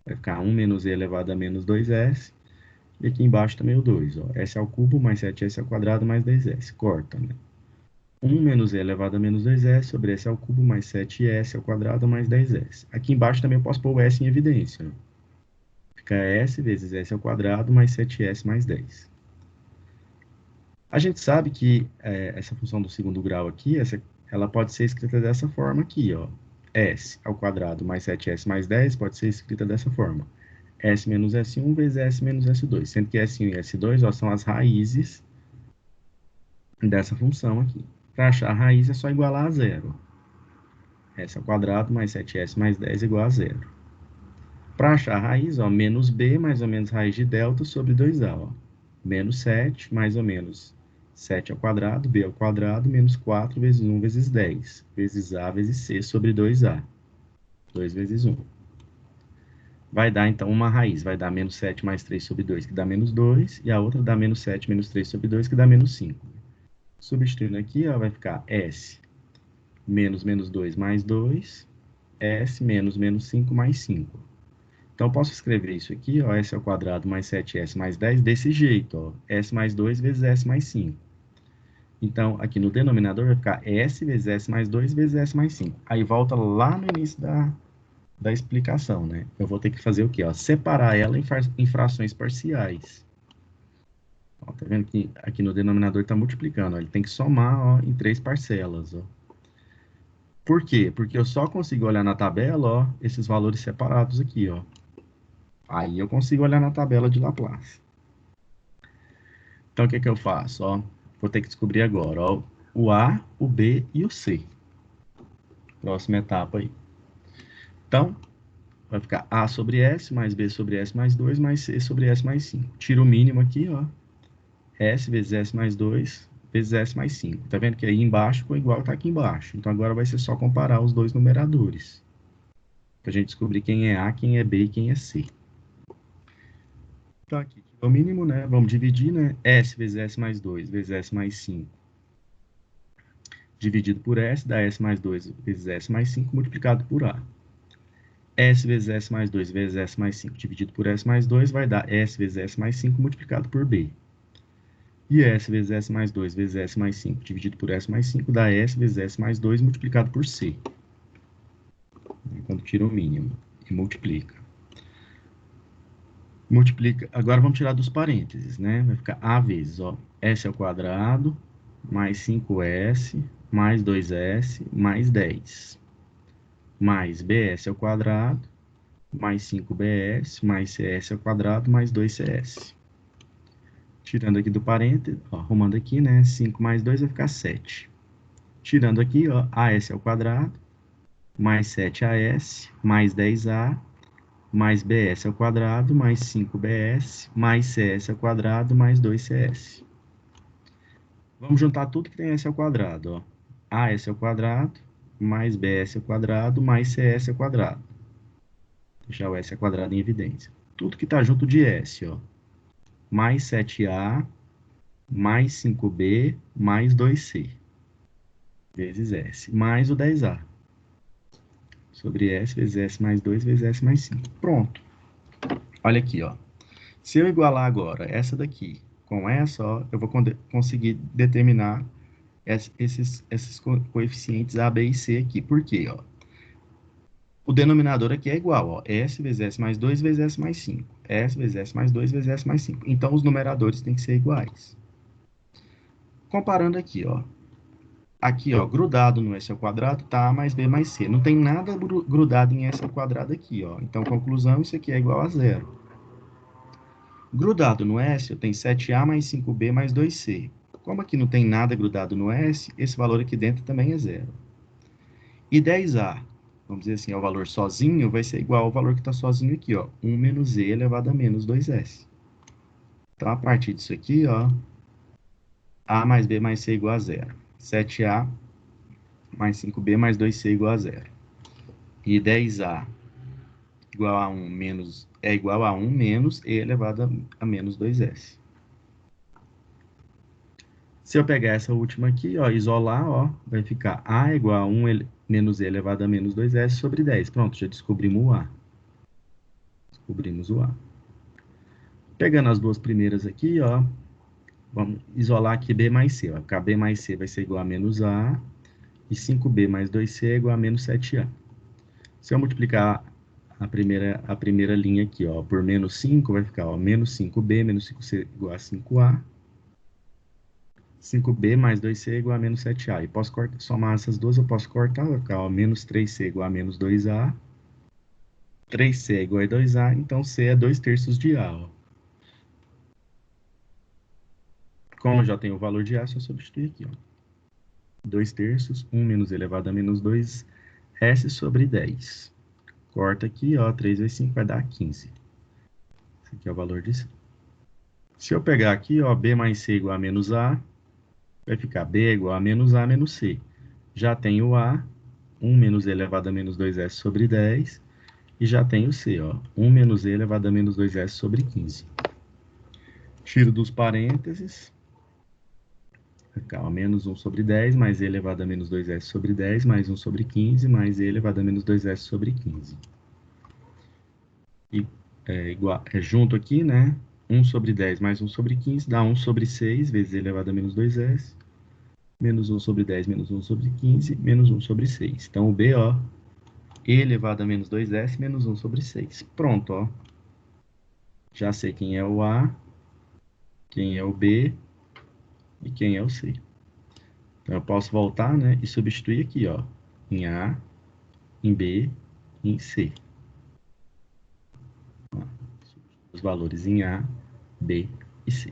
vai ficar 1 menos E elevado a menos 2S. E aqui embaixo também o 2, ó. S ao cubo mais 7S ao quadrado mais 10S. Corta, né? 1 menos E elevado a menos 2S sobre S ao cubo mais 7S ao quadrado mais 10S. Aqui embaixo também eu posso pôr o S em evidência, né? Fica S vezes S ao quadrado mais 7S mais 10. A gente sabe que essa função do segundo grau aqui, ela pode ser escrita dessa forma aqui, ó. S ao quadrado mais 7S mais 10 pode ser escrita dessa forma. S menos S1 vezes S menos S2. Sendo que S1 e S2, ó, são as raízes dessa função aqui. Para achar a raiz é só igualar a zero. S ao quadrado mais 7S mais 10 igual a zero. Para achar a raiz, ó, menos B mais ou menos raiz de delta sobre 2A, ó. Menos 7 mais ou menos 7 ao quadrado, B ao quadrado, menos 4 vezes 1 vezes 10, vezes A vezes C sobre 2A. 2 vezes 1. Vai dar, então, uma raiz. Vai dar menos 7 mais 3 sobre 2, que dá menos 2, e a outra dá menos 7 menos 3 sobre 2, que dá menos 5. Substituindo aqui, ó, vai ficar S menos menos 2 mais 2, S menos menos 5 mais 5. Então, eu posso escrever isso aqui, ó, S ao quadrado mais 7S mais 10, desse jeito, ó, S mais 2 vezes S mais 5. Então, aqui no denominador vai ficar S vezes S mais 2 vezes S mais 5. Aí volta lá no início da explicação, né? Eu vou ter que fazer o quê? Ó, separar ela em frações parciais. Ó, tá vendo que aqui no denominador está multiplicando, ó, ele tem que somar, ó, em 3 parcelas, ó. Por quê? Porque eu só consigo olhar na tabela, ó, esses valores separados aqui, ó. Aí eu consigo olhar na tabela de Laplace. Então, o que que eu faço? Ó, vou ter que descobrir agora, ó, o A, o B e o C. Próxima etapa aí. Então, vai ficar A sobre S, mais B sobre S mais 2, mais C sobre S mais 5. Tira o mínimo aqui, ó. S vezes S mais 2, vezes S mais 5. Tá vendo que aí embaixo ficou igual tá aqui embaixo. Então, agora vai ser só comparar os dois numeradores. Pra gente descobrir quem é A, quem é B e quem é C. Então, aqui, tirou o mínimo, né? Vamos dividir, né? S vezes S mais 2, vezes S mais 5. Dividido por S, dá S mais 2 vezes S mais 5, multiplicado por A. S vezes S mais 2 vezes S mais 5 dividido por S mais 2 vai dar S vezes S mais 5 multiplicado por B. E S vezes S mais 2 vezes S mais 5 dividido por S mais 5 dá S vezes S mais 2 multiplicado por C. Quando tira o mínimo e multiplica. Multiplica. Agora vamos tirar dos parênteses, né? Vai ficar A vezes, ó, S ao quadrado mais 5S mais 2S mais 10. Mais BS ao quadrado mais 5bs, mais cs ao quadrado, mais 2cs. Tirando aqui do parênteses, ó, arrumando aqui, né, 5 mais 2 vai ficar 7. Tirando aqui, ó, as ao quadrado, mais 7as, mais 10a, mais bs ao quadrado, mais 5bs, mais cs ao quadrado, mais 2cs. Vamos juntar tudo que tem s ao quadrado, ó. As ao quadrado, mais bs ao quadrado, mais cs ao quadrado. Deixar o s ao quadrado em evidência. Tudo que está junto de s, ó. Mais 7A, mais 5B, mais 2C, vezes S, mais o 10A, sobre S vezes S mais 2 vezes S mais 5. Pronto. Olha aqui, ó. Se eu igualar agora essa daqui com essa, ó, eu vou conseguir determinar esses coeficientes A, B e C aqui. Por quê, ó? O denominador aqui é igual, ó. S vezes S mais 2 vezes S mais 5. S vezes S mais 2 vezes S mais 5. Então, os numeradores têm que ser iguais. Comparando aqui, ó. Aqui, ó, grudado no S ao quadrado, tá A mais B mais C. Não tem nada grudado em S ao quadrado aqui, ó. Então, conclusão, isso aqui é igual a zero. Grudado no S, eu tenho 7A mais 5B mais 2C. Como aqui não tem nada grudado no S, esse valor aqui dentro também é zero. E 10A? vamos dizer assim, o valor sozinho vai ser igual ao valor que está sozinho aqui, ó, 1 menos e elevado a menos 2s. Então, a partir disso aqui, ó, a mais b mais c igual a 0. 7a mais 5b mais 2c igual a 0. E 10a igual a 1 menos, é igual a 1 menos e elevado a menos 2s. Se eu pegar essa última aqui, ó, isolar, ó, vai ficar a igual a 1 menos e elevado a menos 2s sobre 10. Pronto, já descobrimos o a. Descobrimos o a. Pegando as duas primeiras aqui, ó, vamos isolar aqui b mais c. Ó. KB mais c vai ser igual a menos a, e 5b mais 2c é igual a menos 7a. Se eu multiplicar a primeira linha aqui, ó, por menos 5, vai ficar, ó, menos 5b menos 5c igual a 5a. 5b mais 2c igual a menos 7a. E posso somar essas duas, eu posso cortar, vai ficar, ó, menos 3c igual a menos 2a. 3c é igual a 2a, então c é 2/3 de a, ó. Como eu já tenho o valor de a, só substituir aqui, ó. 2/3, 1 menos elevado a menos 2s sobre 10. Corta aqui, ó, 3 vezes 5 vai dar 15. Esse aqui é o valor de c. Se eu pegar aqui, ó, b mais c igual a menos a, vai ficar b igual a menos c. Já tenho o a, 1 menos e elevado a menos 2s sobre 10. E já tenho o c, ó, 1 menos e elevado a menos 2s sobre 15. Tiro dos parênteses. Vai ficar, ó, menos 1 sobre 10, mais e elevado a menos 2s sobre 10, mais 1 sobre 15, mais e elevado a menos 2s sobre 15. E junto aqui, né? 1 sobre 10 mais 1 sobre 15 dá 1 sobre 6 vezes e elevado a menos 2s, menos 1 sobre 10 menos 1 sobre 15, menos 1 sobre 6. Então, o b, ó, e elevado a menos 2s menos 1 sobre 6. Pronto, ó. Já sei quem é o a, quem é o b e quem é o c. Então, eu posso voltar, né, e substituir aqui, ó, em a, em b e em c. Ó, os valores em a, b e c.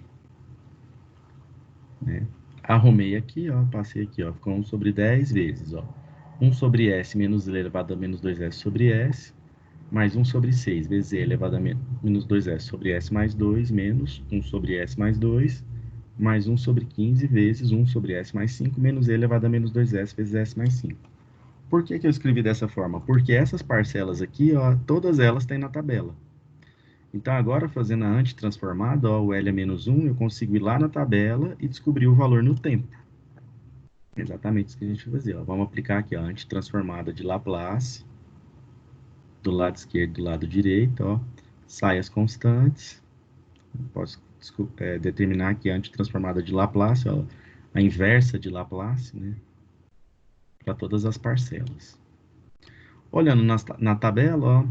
Né? Arrumei aqui, ó, passei aqui, ó, ficou 1 sobre 10 vezes, ó, 1 sobre s menos e elevado a menos 2s sobre s, mais 1 sobre 6 vezes e elevado a menos 2s sobre s mais 2, menos 1 sobre s mais 2, mais 1 sobre 15 vezes 1 sobre s mais 5, menos e elevado a menos 2s vezes s mais 5. Por que eu escrevi dessa forma? Porque essas parcelas aqui, ó, todas elas têm na tabela. Então, agora, fazendo a antitransformada, ó, o L é menos 1, eu consigo ir lá na tabela e descobrir o valor no tempo. Exatamente isso que a gente vai fazer. Ó. Vamos aplicar aqui a antitransformada de Laplace, do lado esquerdo e do lado direito. Ó. Sai as constantes. Posso determinar aqui a antitransformada de Laplace, ó, a inversa de Laplace, né, para todas as parcelas. Olhando na tabela, ó,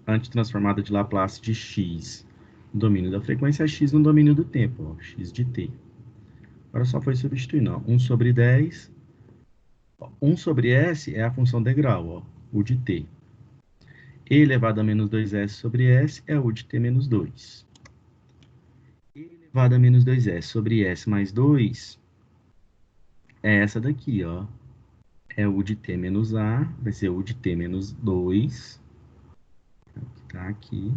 antitransformada de Laplace de x no domínio da frequência, x no domínio do tempo, ó, x de t. Agora só foi substituir, não. 1 sobre 10. 1 sobre s é a função degrau, ó, o de t. E elevado a menos 2s sobre s é o de t menos 2. E elevado a menos 2s sobre s mais 2 é essa daqui, ó. É o de t menos a, vai ser o de t menos 2. É o que está aqui.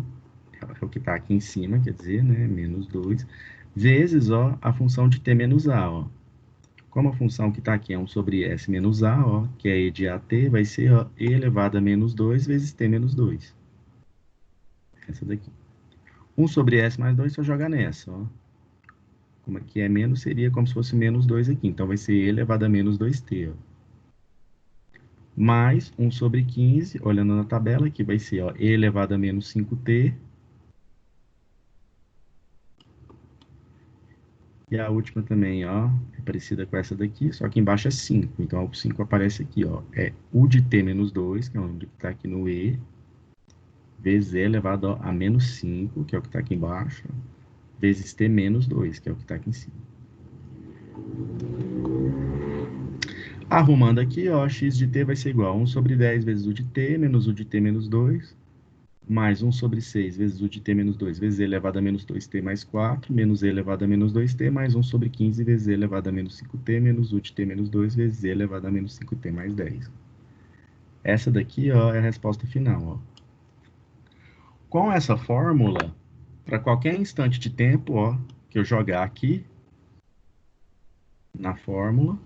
É o que está aqui em cima, quer dizer, né? Menos 2. Vezes, ó, a função de t menos a, ó. Como a função que está aqui é 1 sobre s menos a, ó, que é e de at, vai ser, ó, e elevado a menos 2 vezes t menos 2. Essa daqui. 1 sobre s mais 2, só jogar nessa, ó. Como aqui é menos, seria como se fosse menos 2 aqui. Então, vai ser e elevado a menos 2t, ó. Mais 1 sobre 15, olhando na tabela, aqui vai ser, ó, e elevado a menos 5t. E a última também, ó, é parecida com essa daqui, só que embaixo é 5. Então, o 5 aparece aqui, ó. É u de t menos 2, que é o número que está aqui no e, vezes e elevado, ó, a menos 5, que é o que está aqui embaixo, vezes t menos 2, que é o que está aqui em cima. Arrumando aqui, ó, x de t vai ser igual a 1 sobre 10 vezes u de t, menos u de t menos 2, mais 1 sobre 6 vezes u de t menos 2 vezes e elevado a menos 2t mais 4, menos e elevado a menos 2t, mais 1 sobre 15 vezes e elevado a menos 5t, menos u de t menos 2 vezes e elevado a menos 5t mais 10. Essa daqui, ó, é a resposta final, ó. Com essa fórmula, para qualquer instante de tempo, ó, que eu jogar aqui na fórmula,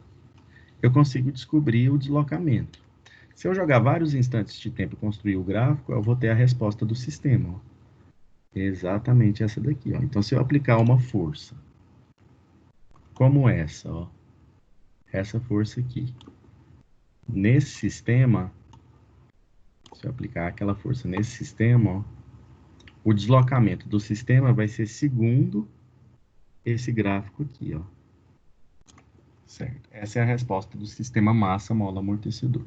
eu consigo descobrir o deslocamento. Se eu jogar vários instantes de tempo e construir o gráfico, eu vou ter a resposta do sistema, ó. Exatamente essa daqui, ó. Então, se eu aplicar uma força como essa, ó, essa força aqui, nesse sistema, se eu aplicar aquela força nesse sistema, ó, o deslocamento do sistema vai ser segundo esse gráfico aqui, ó. Certo? Essa é a resposta do sistema massa, mola, amortecedor.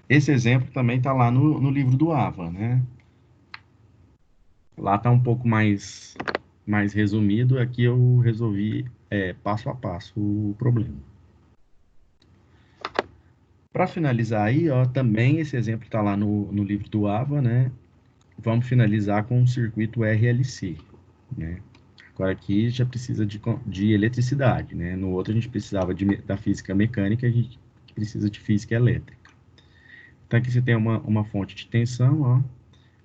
Esse exemplo também está lá no livro do AVA, né? Lá está um pouco mais resumido, aqui eu resolvi passo a passo o problema. Para finalizar aí, ó, também esse exemplo está lá no livro do AVA, né? Vamos finalizar com um circuito RLC, né? Agora aqui já precisa de eletricidade, né? No outro a gente precisava da física mecânica, a gente precisa de física elétrica. Então aqui você tem uma fonte de tensão, ó,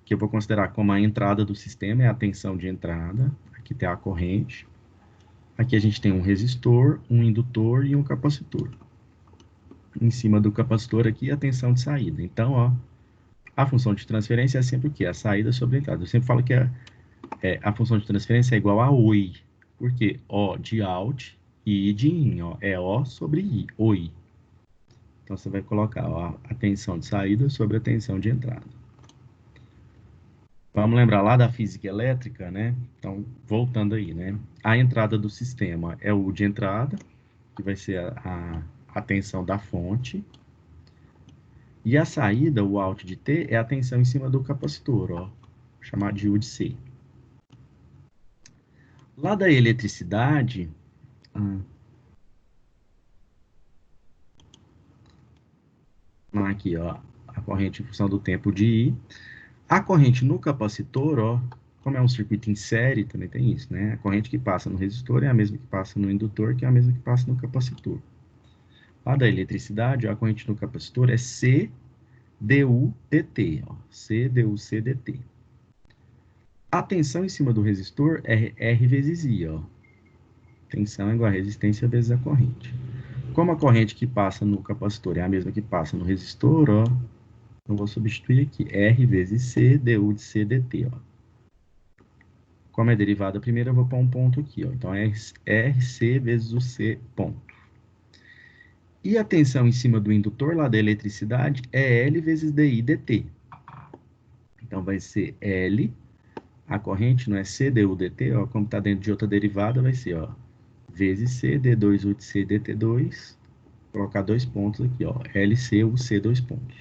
que eu vou considerar como a entrada do sistema, é a tensão de entrada. Aqui tem a corrente. Aqui a gente tem um resistor, um indutor e um capacitor. Em cima do capacitor aqui a tensão de saída. Então, ó, a função de transferência é sempre o quê? A saída sobre a entrada. Eu sempre falo que a função de transferência é igual a OI. Por quê? O de out e I de in. Ó, é O sobre I, OI. Então, você vai colocar ó, a tensão de saída sobre a tensão de entrada. Vamos lembrar lá da física elétrica, né? Então, voltando aí, né? A entrada do sistema é o de entrada, que vai ser a tensão da fonte. E a saída, o out de T, é a tensão em cima do capacitor, ó, chamado de U de C. Lá da eletricidade, aqui, ó, a corrente em função do tempo de I. A corrente no capacitor, ó, como é um circuito em série, também tem isso, né? A corrente que passa no resistor é a mesma que passa no indutor, que é a mesma que passa no capacitor. Lá da eletricidade, ó, a corrente no capacitor é C du dt, ó, C du C dt. A tensão em cima do resistor é R vezes I, ó. Tensão é igual a resistência vezes a corrente. Como a corrente que passa no capacitor é a mesma que passa no resistor, ó, eu vou substituir aqui, R vezes C du de C dt, ó. Como é derivada primeiro, eu vou pôr um ponto aqui, ó. Então, é RC vezes o C ponto. E a tensão em cima do indutor, lá da eletricidade, é L vezes DI dt. Então, vai ser L, a corrente não é C du dt, ó, como está dentro de outra derivada, vai ser, ó, vezes C, D2 U de C dt2, colocar dois pontos aqui, ó, LC U C, dois pontos.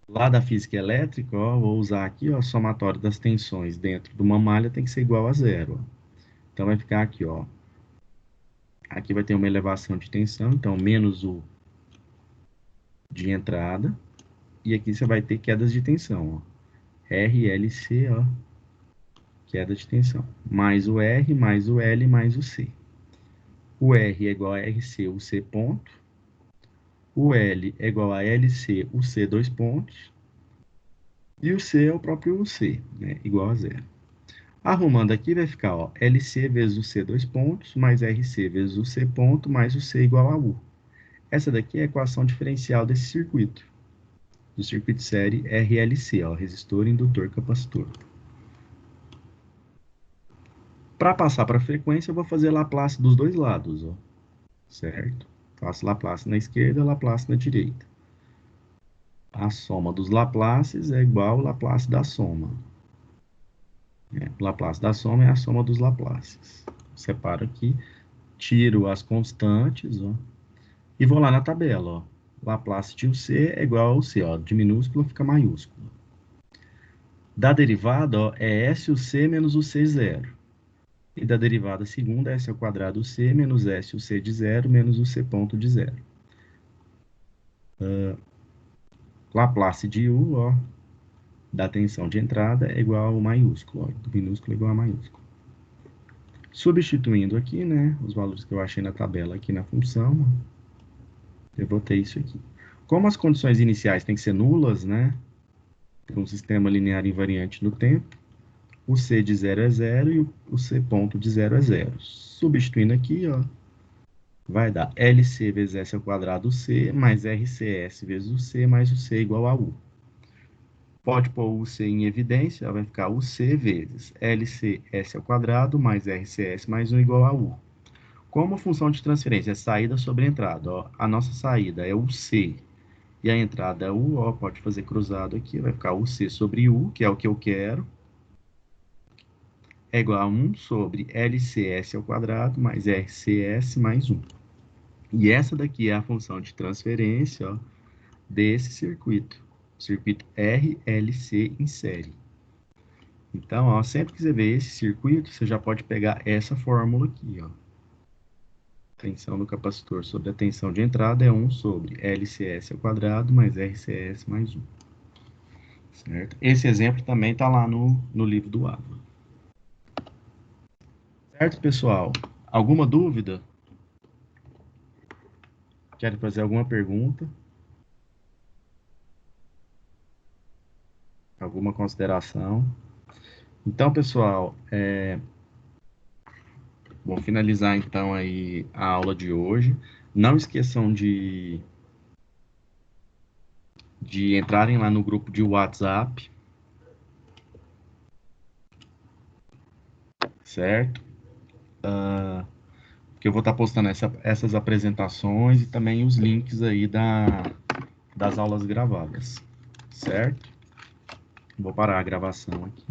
Lá da física elétrica, ó, vou usar aqui, ó, somatório das tensões dentro de uma malha tem que ser igual a zero, ó. Então, vai ficar aqui, ó. Aqui vai ter uma elevação de tensão, então menos o de entrada. E aqui você vai ter quedas de tensão, ó. R, L, C, ó. Queda de tensão. Mais o R, mais o L, mais o C. O R é igual a RC, o C ponto. O L é igual a LC, o C, dois pontos. E o C é o próprio C, né? Igual a zero. Arrumando aqui vai ficar, ó, LC vezes o C, dois pontos, mais RC vezes o C ponto, mais o C igual a U. Essa daqui é a equação diferencial desse circuito. Do circuito série RLC, ó, resistor, indutor, capacitor. Para passar para a frequência, eu vou fazer Laplace dos dois lados, ó, certo? Faço Laplace na esquerda, Laplace na direita. A soma dos Laplaces é igual ao Laplace da soma. O Laplace da soma é a soma dos Laplaces. Separo aqui, tiro as constantes, ó, e vou lá na tabela, ó. Laplace de UC é igual ao C, ó, de minúsculo fica maiúsculo. Da derivada, ó, é S o C menos o C zero. E da derivada segunda, S ao quadrado C menos S o C de zero menos o C ponto de zero. Laplace de U, ó, da tensão de entrada é igual ao maiúsculo, ó, do minúsculo é igual a maiúsculo. Substituindo aqui, né, os valores que eu achei na tabela aqui na função, eu botei isso aqui. Como as condições iniciais têm que ser nulas, né, para um sistema linear invariante no tempo, o C de 0 é 0 e o C ponto de 0 é 0. Substituindo aqui, ó, vai dar LC vezes S ao quadrado C, mais RCS vezes o C, mais o C igual a U. Pode pôr o C em evidência, vai ficar o C vezes LCS ao quadrado, mais RCS mais 1 igual a U. Como função de transferência é saída sobre entrada, ó, a nossa saída é o C e a entrada é U, ó, pode fazer cruzado aqui, vai ficar o C sobre U, que é o que eu quero, é igual a 1 sobre LCS ao quadrado mais RCS mais 1. E essa daqui é a função de transferência, ó, desse circuito. Circuito RLC em série. Então, ó, sempre que você vê esse circuito, você já pode pegar essa fórmula aqui, ó. Tensão do capacitor sobre a tensão de entrada é 1 sobre LCS ao quadrado mais RCS mais 1. Certo? Esse exemplo também está lá no livro do Ávila. Certo, pessoal? Alguma dúvida? Querem fazer alguma pergunta? Alguma consideração? Então, pessoal, vou finalizar então aí a aula de hoje. Não esqueçam de entrarem lá no grupo de WhatsApp, certo? Que eu vou estar postando essas apresentações e também os links aí das aulas gravadas, certo? Vou parar a gravação aqui.